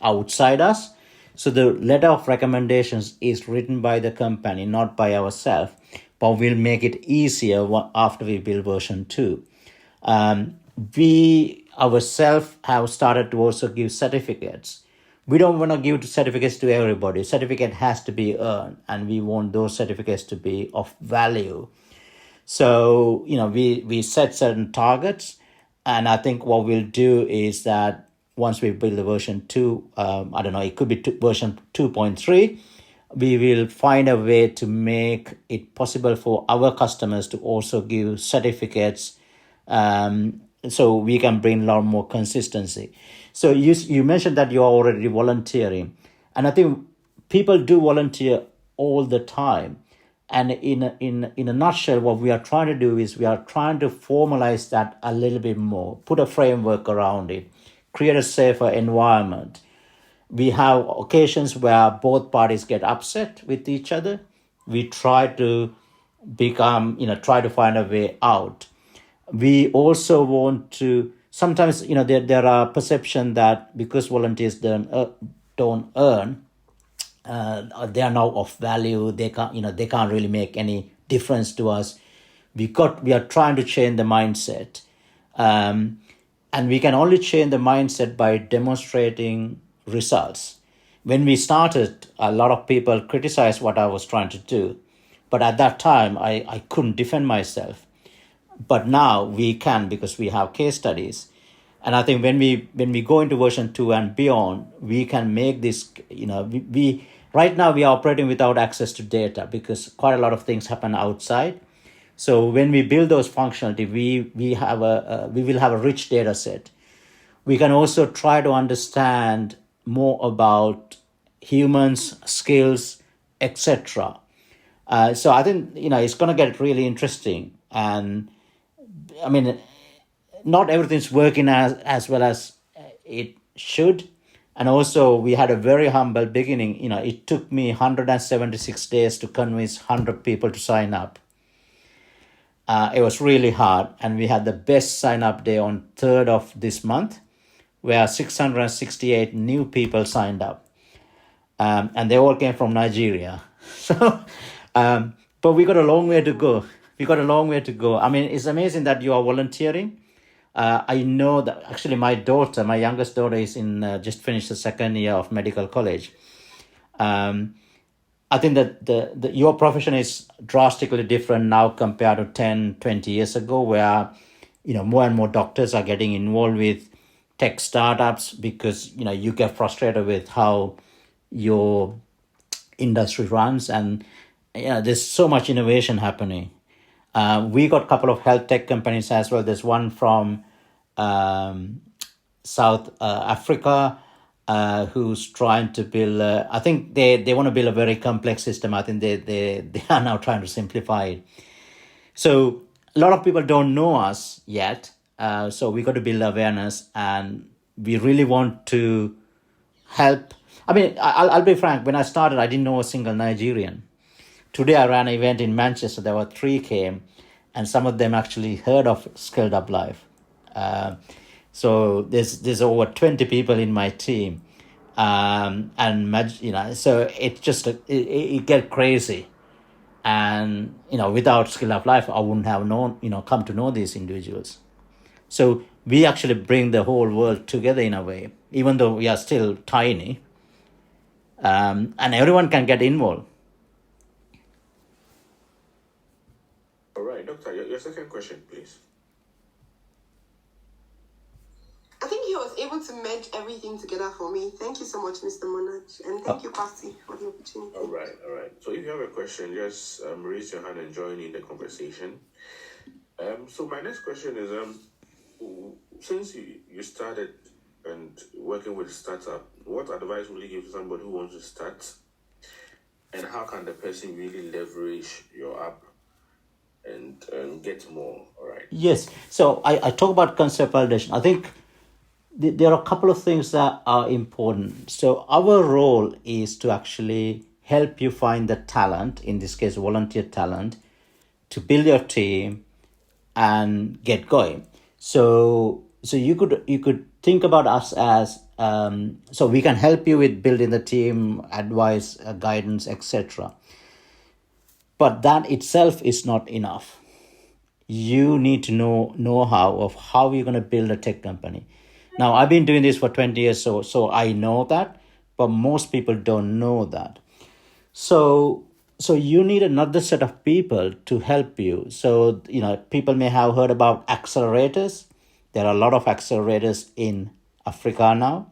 Speaker 2: outside us. So the letter of recommendations is written by the company, not by ourselves, but we'll make it easier after we build version 2. We ourselves have started to also give certificates. We don't want to give certificates to everybody. Certificate has to be earned, and we want those certificates to be of value. So, we set certain targets, and I think what we'll do is that once we build the version 2, I don't know, it could be version 2.3, we will find a way to make it possible for our customers to also give certificates, so we can bring a lot more consistency. So you mentioned that you are already volunteering, and I think people do volunteer all the time. And in a nutshell, what we are trying to do is we are trying to formalize that a little bit more, put a framework around it, create a safer environment. We have occasions where both parties get upset with each other. We try to try to find a way out. We also want to, sometimes, there are perception that because volunteers don't earn, they are now of value. They can't really make any difference to us. We are trying to change the mindset, and we can only change the mindset by demonstrating results. When we started, a lot of people criticized what I was trying to do, but at that time I couldn't defend myself. But now we can, because we have case studies. And I think when we go into version 2 and beyond, we can make this, we right now we are operating without access to data because quite a lot of things happen outside. So when we build those functionality, we will have a rich data set. We can also try to understand more about humans, skills, etc. So I think, it's going to get really interesting. And I mean, not everything's working as well as it should. And also, we had a very humble beginning. It took me 176 days to convince 100 people to sign up. It was really hard. And we had the best sign-up day on 3rd of this month, where 668 new people signed up. And they all came from Nigeria. So, but we got a long way to go. I mean, it's amazing that you are volunteering. I know that actually my youngest daughter is in just finished the second year of medical college. I think that your profession is drastically different now compared to 10, 20 years ago, where, more and more doctors are getting involved with tech startups because, you get frustrated with how your industry runs, and there's so much innovation happening. We got a couple of health tech companies as well. There's one from South Africa who's trying to build. I think they want to build a very complex system. I think they are now trying to simplify it. So a lot of people don't know us yet. So we got to build awareness, and we really want to help. I mean, I'll be frank. When I started, I didn't know a single Nigerian. Today, I ran an event in Manchester. There were 3 came, and some of them actually heard of SkilledUp Life. So there's over 20 people in my team, and so it's just it get crazy, and without SkilledUp Life, I wouldn't have known come to know these individuals. So we actually bring the whole world together in a way, even though we are still tiny, and everyone can get involved.
Speaker 1: All right, Doctor, your second question, please.
Speaker 5: I think he was able to merge everything together for me. Thank you so much, Mr. Monaj, and thank you, Kwasi, for the opportunity.
Speaker 1: All right. So if you have a question, just raise your hand and join in the conversation. So my next question is, since you started and working with startup, what advice will you give to somebody who wants to start, and how can the person really leverage your app and get more? All right.
Speaker 2: Yes. So I talk about concept validation. I think there are a couple of things that are important. So our role is to actually help you find the talent, in this case, volunteer talent, to build your team and get going. So you could think about us as so we can help you with building the team, advice, guidance, etc. But that itself is not enough. You need to know how of how you're going to build a tech company. Now, I've been doing this for 20 years, so I know that, but most people don't know that. So you need another set of people to help you. So, people may have heard about accelerators. There are a lot of accelerators in Africa now.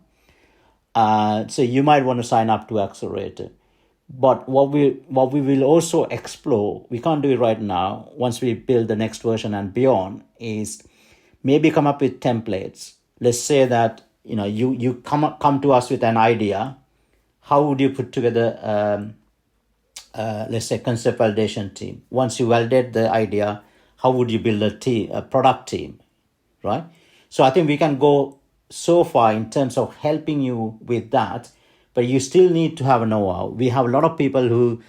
Speaker 2: So you might want to sign up to accelerator. But what we will also explore, we can't do it right now, once we build the next version and beyond, is maybe come up with templates. Let's say that you come to us with an idea. How would you put together let's say concept validation team? Once you validate the idea, how would you build a product team, right? So I think we can go so far in terms of helping you with that, but you still need to have a know-how. We have a lot of people who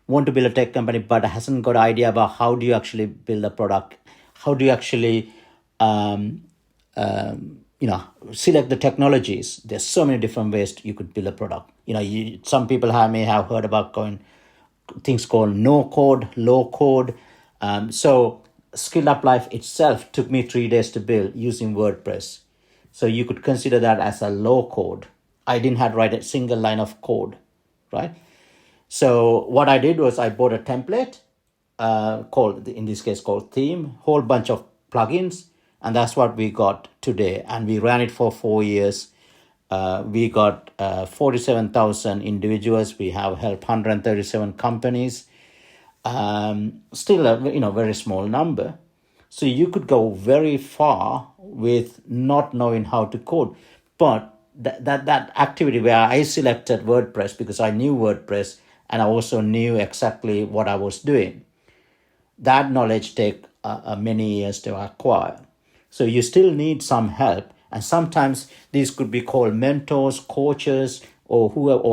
Speaker 2: want to build a tech company but hasn't got an idea about how do you actually build a product, how do you actually select the technologies. There's so many different ways you could build a product. Some people may have heard about things called no code, low code. So SkilledUp Life itself took me 3 days to build using WordPress. So you could consider that as a low code. I didn't have to write a single line of code, right? So what I did was I bought a template in this case called theme, whole bunch of plugins, and that's what we got today. And we ran it for 4 years. We got 47,000 individuals. We have helped 137 companies. Still a very small number. So you could go very far with not knowing how to code. But that activity where I selected WordPress because I knew WordPress and I also knew exactly what I was doing, that knowledge take many years to acquire. So you still need some help. And sometimes these could be called mentors, coaches, or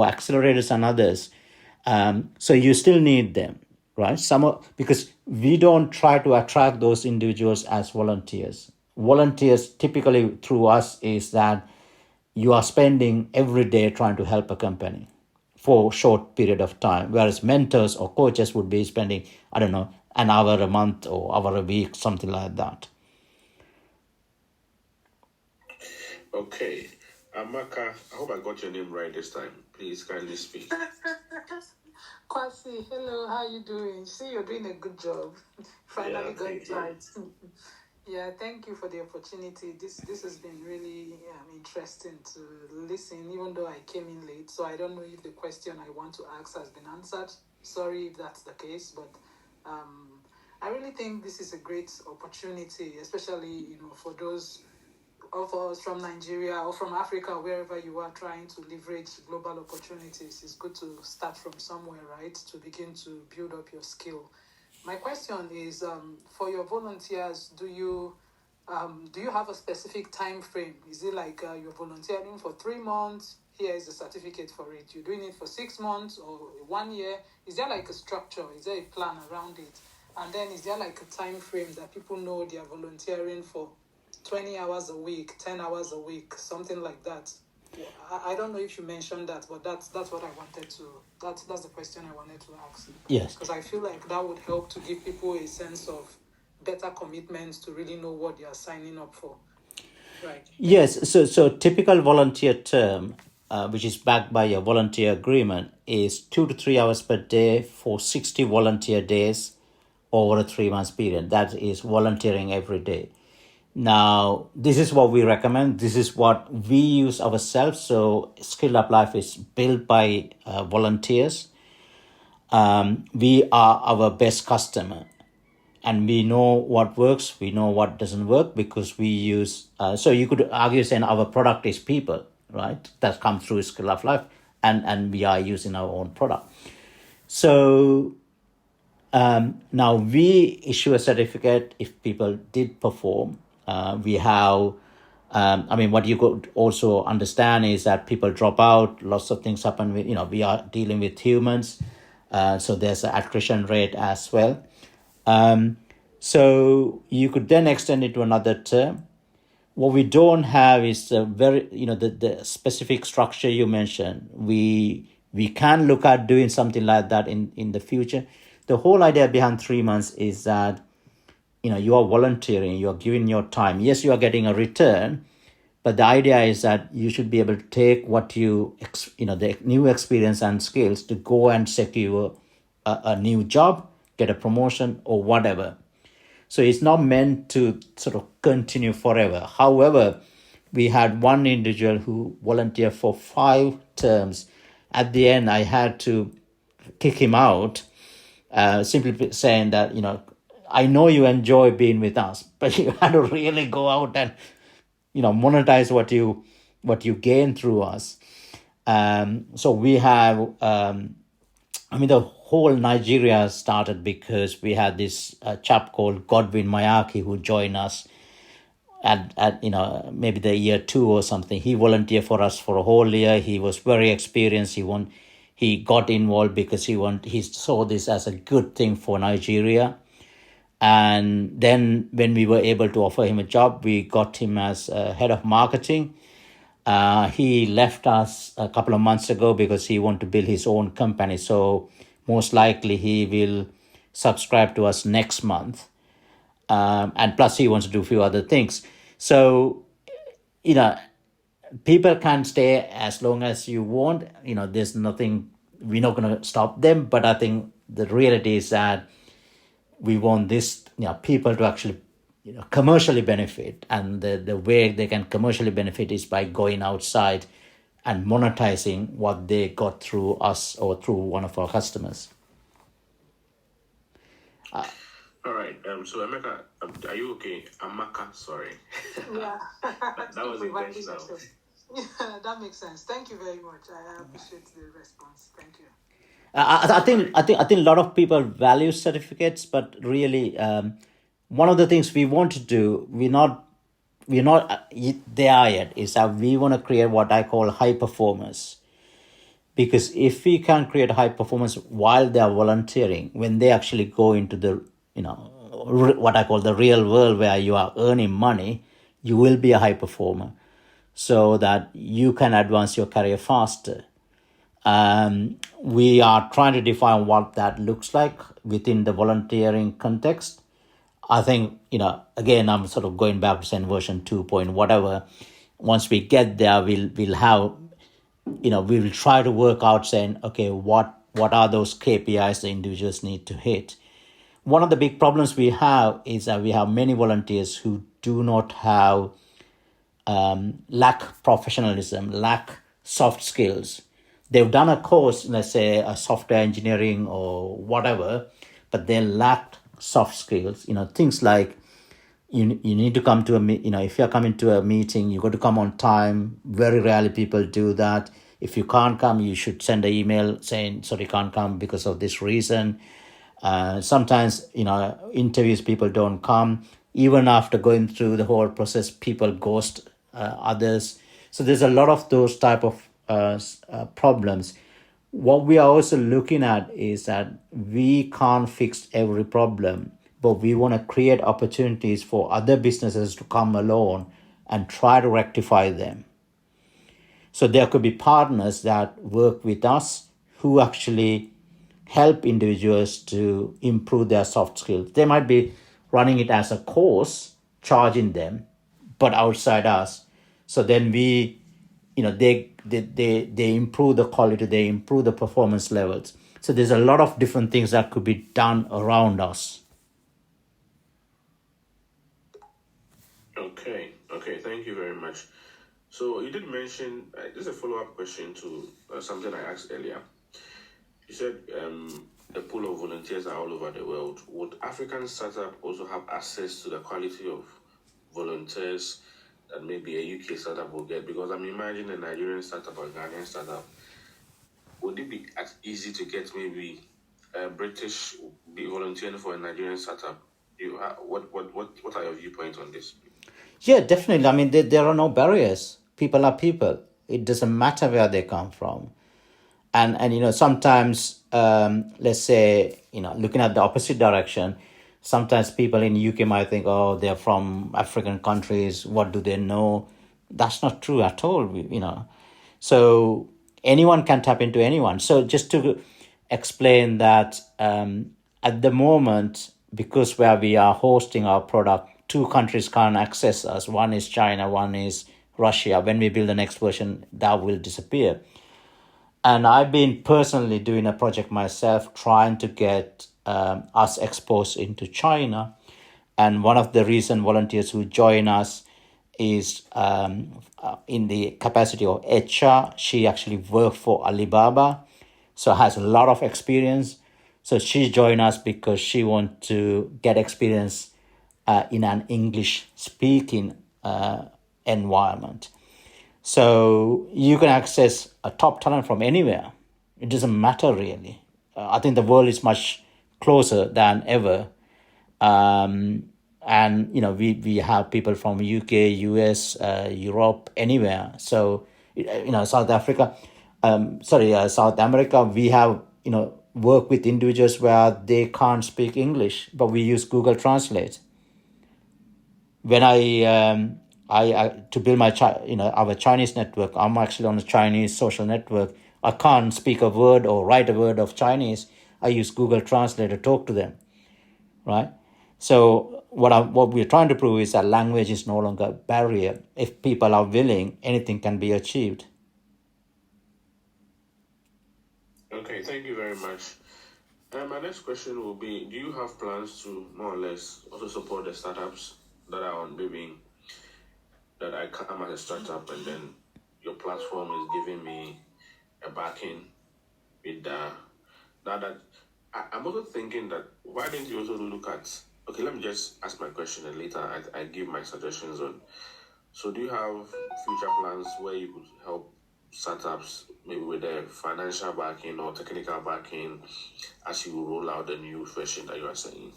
Speaker 2: accelerators and others. So you still need them, right? Because we don't try to attract those individuals as volunteers. Volunteers typically through us is that you are spending every day trying to help a company for a short period of time, whereas mentors or coaches would be spending, an hour a month or hour a week, something like that.
Speaker 1: Okay. Amaka, I hope I got your name right this time. Please kindly speak.
Speaker 6: Kwasi, hello, how you doing? See, you're doing a good job. Finally got it right. Yeah, thank you for the opportunity. This has been really interesting to listen, even though I came in late. So I don't know if the question I want to ask has been answered. Sorry if that's the case, but I really think this is a great opportunity, especially for those of us from Nigeria or from Africa, wherever you are trying to leverage global opportunities. It's good to start from somewhere, right? To begin to build up your skill. My question is, for your volunteers, do you have a specific time frame? Is it like you're volunteering for 3 months? Here is a certificate for it. You're doing it for 6 months or 1 year? Is there like a structure? Is there a plan around it? And then is there like a time frame that people know they are volunteering for 20 hours a week, 10 hours a week, something like that? I don't know if you mentioned that, but that's what I wanted to, that's the question I wanted to ask.
Speaker 2: Yes.
Speaker 6: Because I feel like that would help to give people a sense of better commitments to really know what they are signing up for. Right.
Speaker 2: Yes, so typical volunteer term, which is backed by a volunteer agreement, is 2 to 3 hours per day for 60 volunteer days over a 3 months period. That is volunteering every day. Now, this is what we recommend. This is what we use ourselves. So SkilledUp Life is built by volunteers. We are our best customer. And we know what works, we know what doesn't work, because we use, so you could argue saying our product is people, right? That come through SkilledUp Life, and we are using our own product. So now we issue a certificate if people did perform. We have, what you could also understand is that people drop out, lots of things happen with, we are dealing with humans. So there's an attrition rate as well. So you could then extend it to another term. What we don't have is the specific structure you mentioned. We can look at doing something like that in the future. The whole idea behind 3 months is that you are volunteering, you are giving your time. Yes, you are getting a return, but the idea is that you should be able to take what the new experience and skills to go and secure a new job, get a promotion or whatever. So it's not meant to sort of continue forever. However, we had one individual who volunteered for 5 terms. At the end, I had to kick him out, simply saying that, I know you enjoy being with us, but you had to really go out and, monetize what you gain through us. So we have, the whole Nigeria started because we had this chap called Godwin Mayaki who joined us at maybe the year 2 or something. He volunteered for us for a whole year. He was very experienced. He got involved because he saw this as a good thing for Nigeria. And then when we were able to offer him a job, we got him as head of marketing. He left us a couple of months ago because he wanted to build his own company. So most likely he will subscribe to us next month. And plus he wants to do a few other things. So, people can stay as long as you want. There's nothing, we're not going to stop them. But I think the reality is that we want this, people to actually, commercially benefit. And the way they can commercially benefit is by going outside and monetizing what they got through us or through one of our customers.
Speaker 1: All right. So Emeka, are you okay? Amaka, sorry.
Speaker 6: Yeah.
Speaker 1: that was intentional.
Speaker 6: Yeah, that makes sense. Thank you very much. I appreciate the response. Thank you.
Speaker 2: I think a lot of people value certificates, but really, one of the things we want to do, we're not there yet, is that we want to create what I call high performers. Because if we can create high performance while they are volunteering, when they actually go into the what I call the real world where you are earning money, you will be a high performer, so that you can advance your career faster. We are trying to define what that looks like within the volunteering context. I think, again, I'm sort of going back to saying version 2 point whatever. once we get there, we'll have, we will try to work out saying, okay, what are those KPIs the individuals need to hit. One of the big problems we have is that we have many volunteers who do not have, lack professionalism, lack soft skills. They've done a course, let's say a software engineering or whatever, but they lack soft skills. Things like you need to come to if you're coming to a meeting, you got to come on time. Very rarely people do that. If you can't come, you should send an email saying, sorry, can't come because of this reason. Sometimes, interviews, people don't come. Even after going through the whole process, people ghost others. So there's a lot of those type of problems. What we are also looking at is that we can't fix every problem, but we want to create opportunities for other businesses to come along and try to rectify them. So there could be partners that work with us who actually help individuals to improve their soft skills. They might be running it as a course, charging them, but outside us. So then we, they improve the quality, they improve the performance levels. So there's a lot of different things that could be done around us.
Speaker 1: Okay, thank you very much. So you did mention, this is a follow-up question to something I asked earlier. You said the pool of volunteers are all over the world. Would African startup also have access to the quality of volunteers that maybe a UK startup will get? Because I'm imagining a Nigerian startup or a Ghanaian startup, would it be as easy to get maybe a British be volunteering for a Nigerian startup? What are your viewpoints on this?
Speaker 2: Yeah, definitely. I mean, there are no barriers. People are people. It doesn't matter where they come from. And sometimes, let's say, looking at the opposite direction, sometimes people in UK might think, oh, they're from African countries. What do they know? That's not true at all, So anyone can tap into anyone. So just to explain that, at the moment, because where we are hosting our product, 2 countries can't access us. One is China, one is Russia. When we build the next version, that will disappear. And I've been personally doing a project myself, trying to get us exposed into China. And one of the recent volunteers who join us is in the capacity of HR. She actually worked for Alibaba, so has a lot of experience. So she joined us because she wants to get experience in an English-speaking environment. So you can access a top talent from anywhere. It doesn't matter really. I think the world is much closer than ever. And, we have people from UK, US, Europe, anywhere. So, South Africa, South America, we have, work with individuals where they can't speak English, but we use Google Translate. When I to build my our Chinese network, I'm actually on a Chinese social network. I can't speak a word or write a word of Chinese. I use Google Translate to talk to them, right? So what we're trying to prove is that language is no longer a barrier. If people are willing, anything can be achieved.
Speaker 1: Okay, thank you very much. My next question will be, do you have plans to more or less also support the startups that are on maybe that I come as a startup and then your platform is giving me a backing with I'm also thinking that why didn't you also look at, okay, let me just ask my question and later I give my suggestions on. So do you have future plans where you could help startups maybe with their financial backing or technical backing as you roll out the new version that you are saying?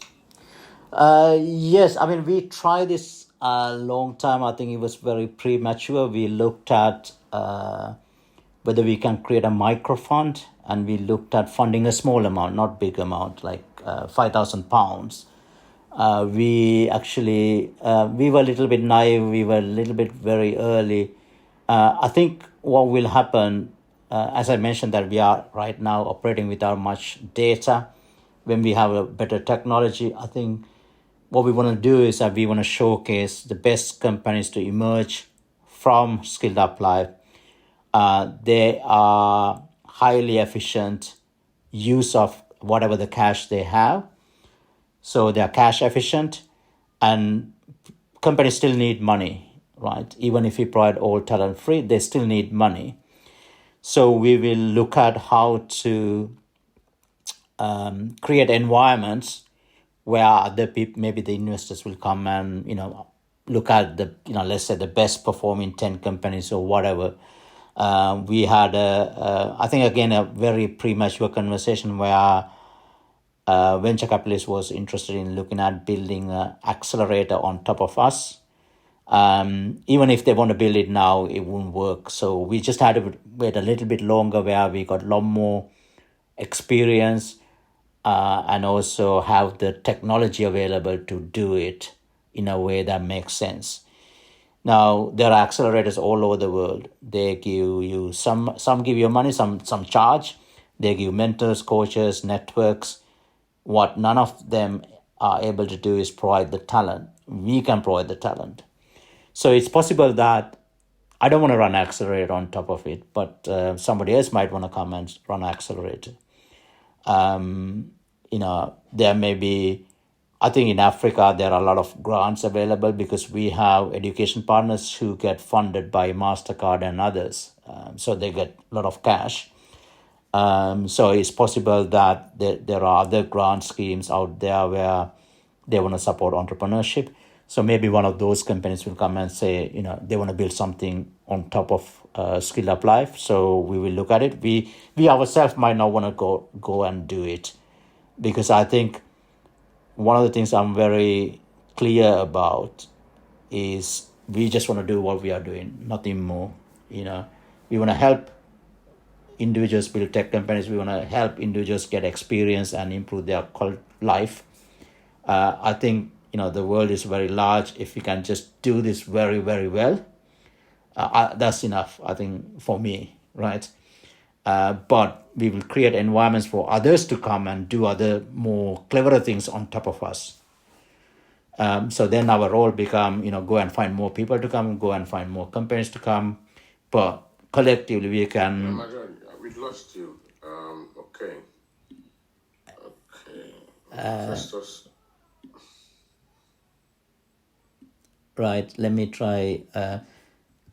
Speaker 2: Yes, I mean, we tried this a long time. I think it was very premature. We looked at whether we can create a micro fund, and we looked at funding a small amount, not big amount, like £5,000. We actually, we were a little bit naive. We were a little bit very early. I think what will happen, as I mentioned, that we are right now operating without much data. When we have a better technology, I think what we want to do is that we want to showcase the best companies to emerge from SkilledUp Life, they are highly efficient use of whatever the cash they have. So they are cash efficient, and companies still need money, right? Even if we provide all talent free, they still need money. So we will look at how to create environments where other people, maybe the investors will come and, look at the, let's say the best performing 10 companies or whatever. We had I think again, a very premature conversation where venture capitalist was interested in looking at building an accelerator on top of us. Even if they want to build it now, it won't work. So we just had to wait a little bit longer, where we got a lot more experience and also have the technology available to do it in a way that makes sense. Now there are accelerators all over the world. They give you some give you money, some charge. They give mentors, coaches, networks. What none of them are able to do is provide the talent. We can provide the talent. So it's possible that I don't want to run accelerator on top of it, but somebody else might want to come and run accelerator. There may be, I think in Africa, there are a lot of grants available because we have education partners who get funded by MasterCard and others. So they get a lot of cash. So it's possible that there are other grant schemes out there where they want to support entrepreneurship. So maybe one of those companies will come and say, they want to build something on top of SkilledUp Life. So we will look at it. We ourselves might not want to go and do it, because I think one of the things I'm very clear about is we just want to do what we are doing, nothing more. We want to help individuals build tech companies. We want to help individuals get experience and improve their life. I think the world is very large. If we can just do this very, very well, that's enough, I think, for me, right? But we will create environments for others to come and do other more cleverer things on top of us. So then our role become, go and find more people to come, go and find more companies to come. But collectively we can...
Speaker 1: We lost you. Okay. Festus.
Speaker 2: Right, let me try.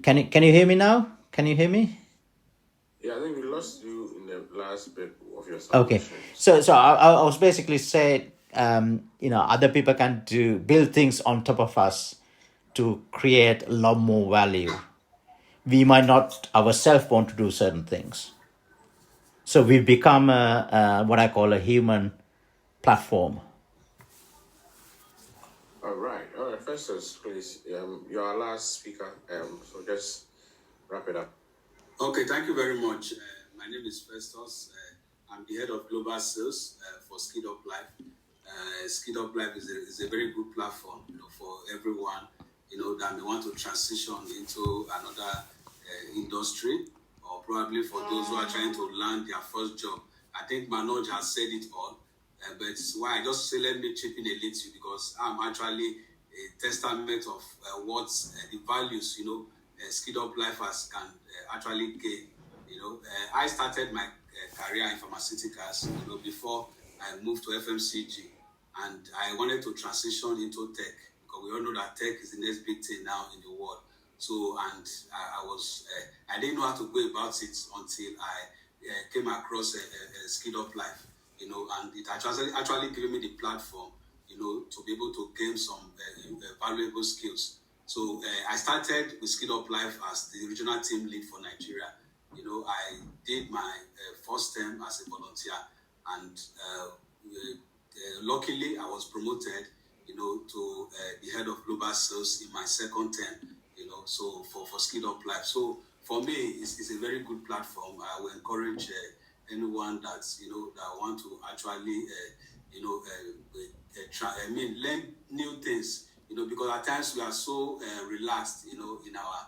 Speaker 2: Can you hear me now? Can you hear me?
Speaker 1: Yeah, I think we lost you in the last bit of your submission.
Speaker 2: Okay, so I was basically saying, other people can build things on top of us to create a lot more value. We might not ourselves want to do certain things. So we become what I call a human platform.
Speaker 1: All right. Festus, please. You're our last speaker. So just wrap it up.
Speaker 7: Okay, thank you very much. My name is Festus. I'm the head of global sales for SkilledUp Life. SkilledUp Life is a very good platform, for everyone, that may want to transition into another industry, or probably for those who are trying to land their first job. I think Manoj has said it all, but why I just say let me chip in a little, because I'm actually a testament of what the values, SkilledUp Life can actually gain. I started my career in pharmaceuticals, before I moved to FMCG, and I wanted to transition into tech, because we all know that tech is the next big thing now in the world. So, and I didn't know how to go about it until I came across SkilledUp Life, and it actually gave me the platform, to be able to gain some valuable skills. So I started with SkilledUp Life as the regional team lead for Nigeria. I did my first term as a volunteer, and luckily I was promoted, to the head of global sales in my second term. So for SkilledUp Life. So for me, it's a very good platform. I will encourage anyone that's that want to actually learn new things. Because at times we are so relaxed, in our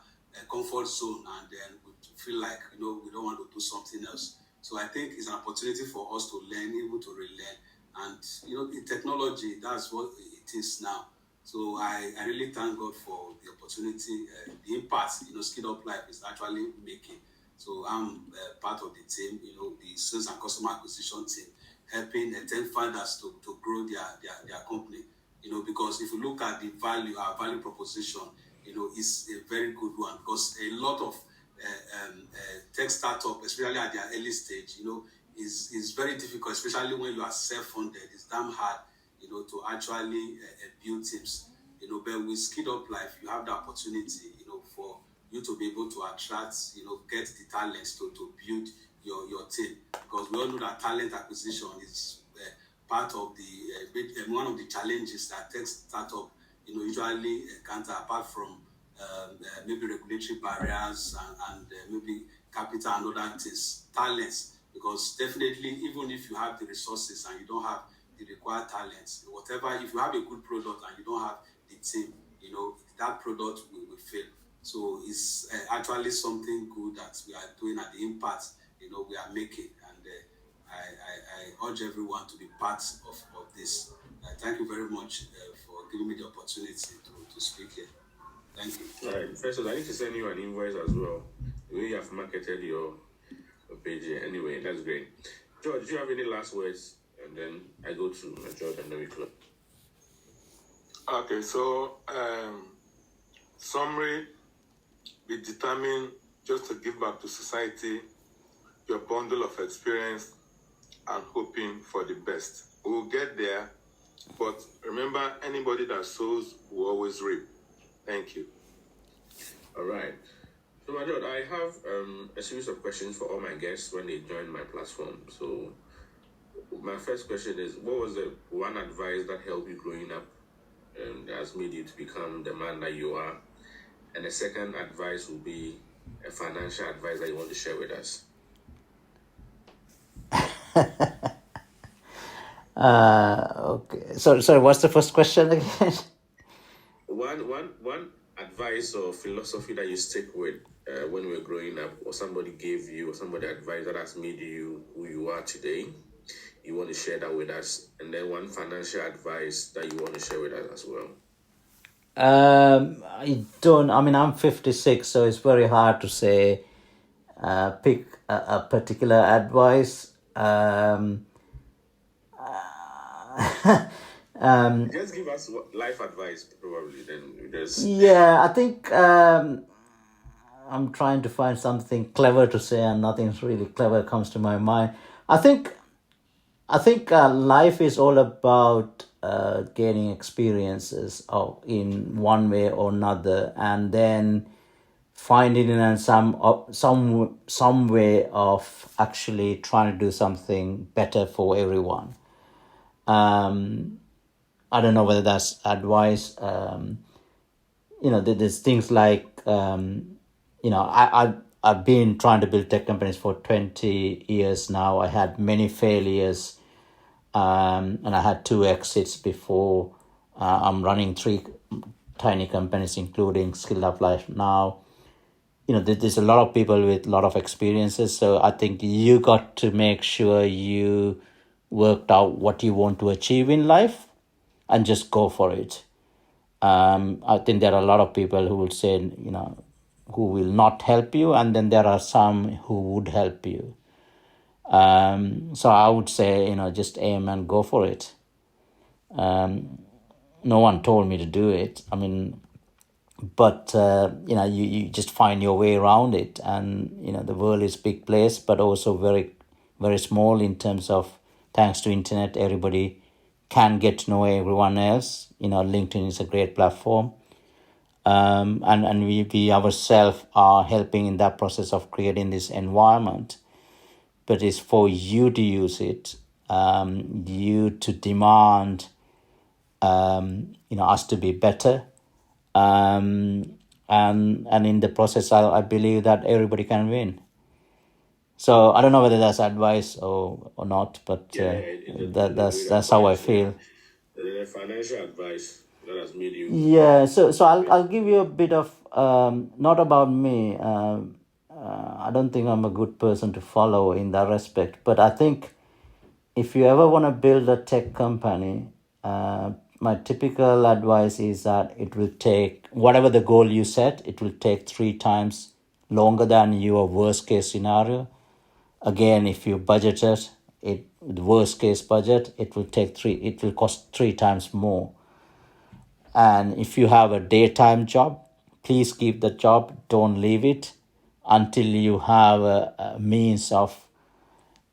Speaker 7: comfort zone, and then we feel like we don't want to do something else. So I think it's an opportunity for us to learn, able to relearn, and in technology, that's what it is now. So I really thank God for the opportunity, the impact, SkilledUp Life is actually making. So I'm part of the team, the sales and customer acquisition team, helping 10 founders to grow their company. Because if you look at our value proposition, is a very good one, because a lot of tech startup, especially at their early stage, is very difficult, especially when you are self-funded. It's damn hard, to actually build teams. But with SkilledUp Life, you have the opportunity, for you to be able to attract, get the talents to build your team. Because we all know that talent acquisition is part of one of the challenges that tech startup, usually encounter, apart from maybe regulatory barriers and maybe capital and other things, talents. Because definitely, even if you have the resources and you don't have the required talents, whatever, if you have a good product and you don't have the team, that product will fail. So it's actually something good that we are doing, at the impact, we are making. And I urge everyone to be part of this. Thank you very much for giving me the opportunity to speak here. Thank you.
Speaker 1: All right, first of all, I need to send you an invoice as well. The way you have marketed your page here. Anyway, that's great. George, do you have any last words? And then I go to George and then we close.
Speaker 4: Okay, so summary: be determined just to give back to society your bundle of experience and hoping for the best. We'll get there, but remember, anybody that sows will always reap. Thank you.
Speaker 1: All right. So, my George, I have a series of questions for all my guests when they join my platform. So, my first question is, what was the one advice that helped you growing up and has made you to become the man that you are? And the second advice will be a financial advice that you want to share with us.
Speaker 2: Okay. Sorry, what's the first question again?
Speaker 1: One advice or philosophy that you stick with when you were growing up, or somebody gave you, or somebody advised that has made you who you are today. You want to share that with us, and then one financial advice that you want to share with us as well.
Speaker 2: I'm 56, so it's very hard to say, pick a particular advice.
Speaker 1: Just give us life advice, probably. Then just
Speaker 2: Yeah, I think I'm trying to find something clever to say, and nothing really clever comes to my mind. I think life is all about gaining experiences in one way or another, and then finding in some way of actually trying to do something better for everyone. I don't know whether that's advice. There's things like I've been trying to build tech companies for 20 years now. I had many failures, and I had 2 exits before. I'm running 3 tiny companies, including SkilledUp Life now. There's a lot of people with a lot of experiences. So I think you got to make sure you worked out what you want to achieve in life and just go for it. I think there are a lot of people who will say, who will not help you, and then there are some who would help you. So I would say, just aim and go for it. No one told me to do it. But you just find your way around it, and the world is a big place, but also very, very small in terms of, thanks to internet, everybody can get to know everyone else. LinkedIn is a great platform, and we ourselves are helping in that process of creating this environment. But it's for you to use it, you to demand, us to be better. And in the process, I believe that everybody can win. So I don't know whether that's advice or not, but that's how I feel.
Speaker 1: The financial advice that has made you.
Speaker 2: Yeah, so I'll give you a bit of not about me. I don't think I'm a good person to follow in that respect, but I think if you ever want to build a tech company, my typical advice is that it will take whatever the goal you set, it will take 3 times longer than your worst case scenario. Again, if you budget it the worst case budget, it will cost 3 times more. And if you have a daytime job, please keep the job, don't leave it until you have a means of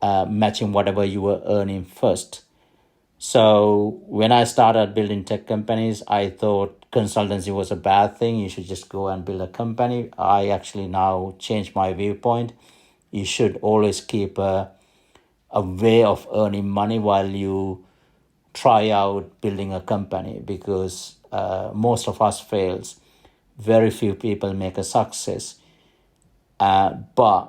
Speaker 2: matching whatever you were earning first. So when I started building tech companies, I thought consultancy was a bad thing. You should just go and build a company. I actually now changed my viewpoint. You should always keep a way of earning money while you try out building a company, because most of us fails. Very few people make a success. But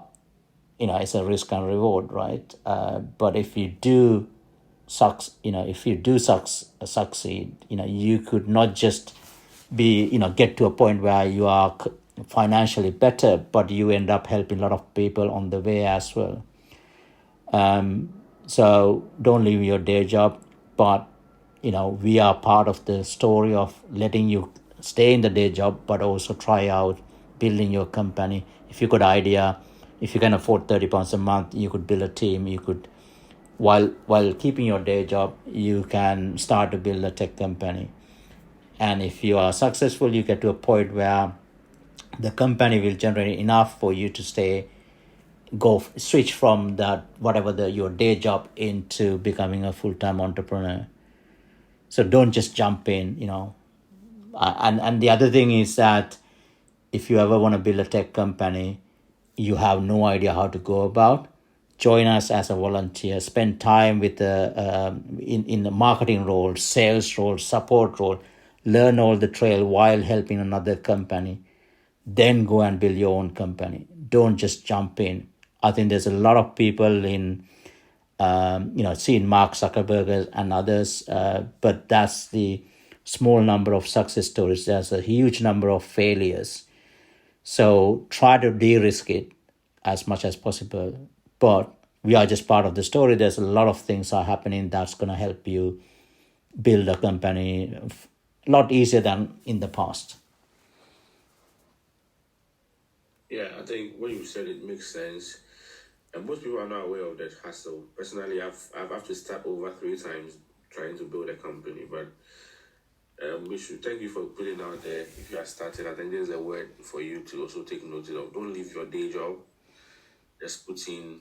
Speaker 2: it's a risk and reward, right? But if you do succeed, you could not just get to a point where you are financially better, but you end up helping a lot of people on the way as well. So don't leave your day job, but we are part of the story of letting you stay in the day job, but also try out building your company. If you got idea, if you can afford £30 a month, you could build a team. You could, while keeping your day job, you can start to build a tech company. And if you are successful, you get to a point where the company will generate enough for you to switch from that your day job into becoming a full-time entrepreneur. So don't just jump in, and the other thing is that if you ever want to build a tech company, you have no idea how to go about, join us as a volunteer, spend time with in the marketing role, sales role, support role, learn all the trail while helping another company, then go and build your own company. Don't just jump in. I think there's a lot of people in seeing Mark Zuckerberg and others, but that's the small number of success stories. There's a huge number of failures. So try to de-risk it as much as possible. But we are just part of the story. There's a lot of things are happening that's going to help you build a company a lot easier than in the past.
Speaker 1: Yeah, I think what you said, it makes sense. And most people are not aware of that hassle. Personally, I've had to start over 3 times trying to build a company. But we should thank you for putting out there. If you are starting, I think there's a word for you to also take notice of. Don't leave your day job. Just put in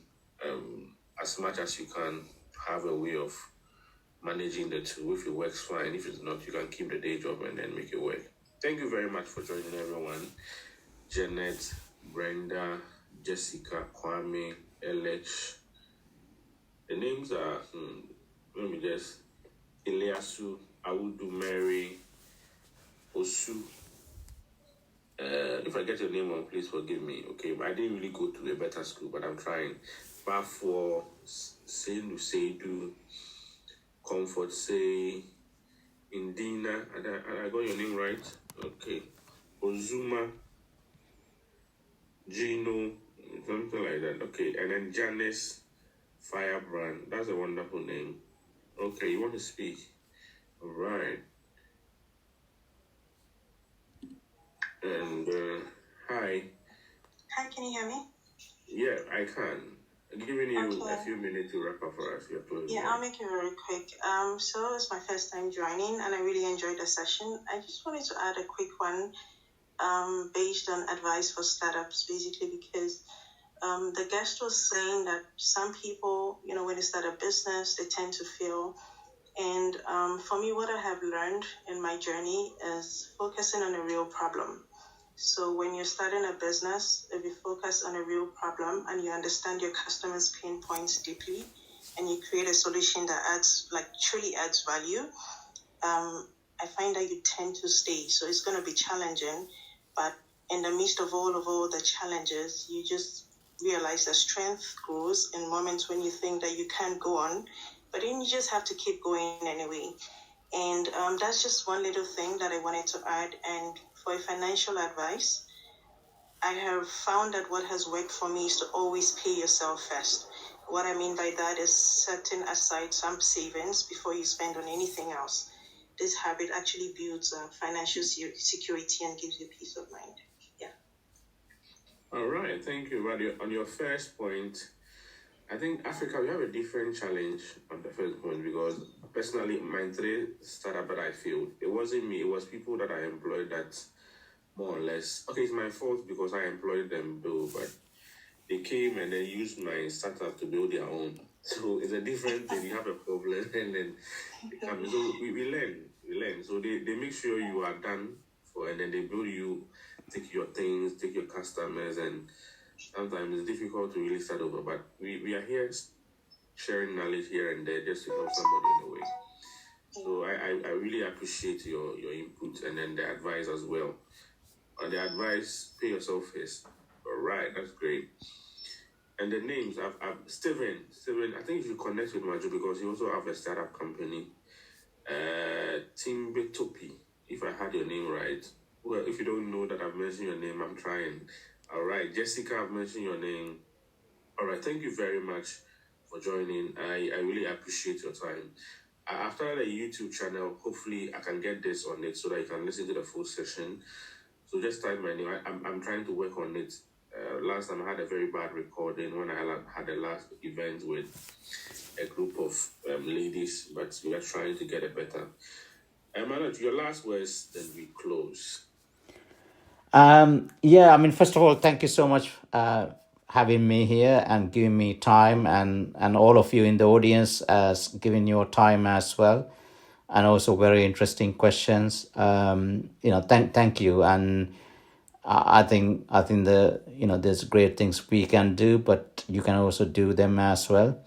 Speaker 1: as much as you can. Have a way of managing the two. If it works, fine. If it's not, you can keep the day job and then make it work. Thank you very much for joining, everyone. Janet, Brenda, Jessica, Kwame, LH. The names are, let me just, Iliasu, Awudu, Mary, Osu. If I get your name wrong, please forgive me, okay? But I didn't really go to a better school, but I'm trying. Bafo, Senu Seidu, Comfort Say, Indina, I got your name right? Okay. Ozuma, Gino, something like that. Okay, and then Janice Firebrand. That's a wonderful name. Okay, you want to speak? All right. And hi.
Speaker 5: Hi, can you hear me?
Speaker 1: Yeah, I can. I'm giving you a few minutes to wrap up for us.
Speaker 5: I'll make it very quick. So it's my first time joining, and I really enjoyed the session. I just wanted to add a quick one. Based on advice for startups, basically, because the guest was saying that some people, when they start a business, they tend to fail. And for me, what I have learned in my journey is focusing on a real problem. So when you're starting a business, if you focus on a real problem and you understand your customers' pain points deeply, and you create a solution that truly adds value, I find that you tend to stay. So it's going to be challenging, but in the midst of all the challenges, you just realize that strength grows in moments when you think that you can't go on, but then you just have to keep going anyway. And that's just one little thing that I wanted to add. And for financial advice, I have found that what has worked for me is to always pay yourself first. What I mean by that is setting aside some savings before you spend on anything else. this habit actually builds financial security and gives you peace of mind. Yeah.
Speaker 1: All right, thank you. But on your first point, I think Africa, we have a different challenge on the first point because personally, my three startup that I failed, it wasn't me, it was people that I employed that more or less, okay, it's my fault because I employed them though, but they came and they used my startup to build their own. So it's a different thing. You have a problem and then they come. So we learn. So they make sure you are done for, and then they build you, take your things, take your customers, and sometimes it's difficult to really start over. But we are here sharing knowledge here and there just to help somebody in a way. So I really appreciate your input and then the advice as well. On the advice, pay yourself first. All right, that's great. And the names, I've Steven, I think you should connect with Maju because you also have a startup company. Timbetopi, if I had your name right. Well, if you don't know that I've mentioned your name, I'm trying. All right, Jessica, I've mentioned your name. All right, thank you very much for joining. I really appreciate your time. After the YouTube channel, hopefully I can get this on it so that you can listen to the full session. So just type my name. I'm trying to work on it. Last time I had a very bad recording when I had the last event with a group of ladies, but we are trying to get it better. Manoj, your last words, then we close.
Speaker 2: Yeah, I mean, first of all, thank you so much having me here and giving me time, and all of you in the audience as giving your time as well, and also very interesting questions. Thank you, and I think there's great things we can do, but you can also do them as well.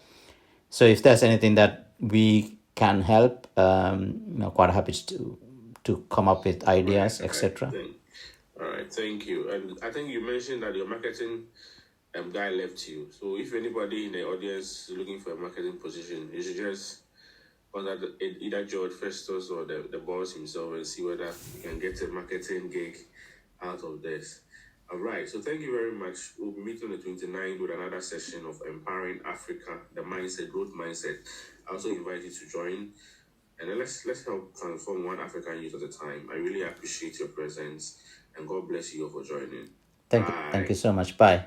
Speaker 2: So if there's anything that we can help, quite happy to come up with ideas, etc.
Speaker 1: All right, thank you. And I think you mentioned that your marketing guy left you. So if anybody in the audience is looking for a marketing position, you should just contact either George Festus or the boss himself and see whether you can get a marketing gig out of this. All right, so thank you very much. We'll be meeting on the 29th with another session of Empowering Africa, the mindset, growth mindset. I also invite you to join. And then let's help transform one African youth at a time. I really appreciate your presence, and God bless you all for joining.
Speaker 2: Thank you so much. Bye.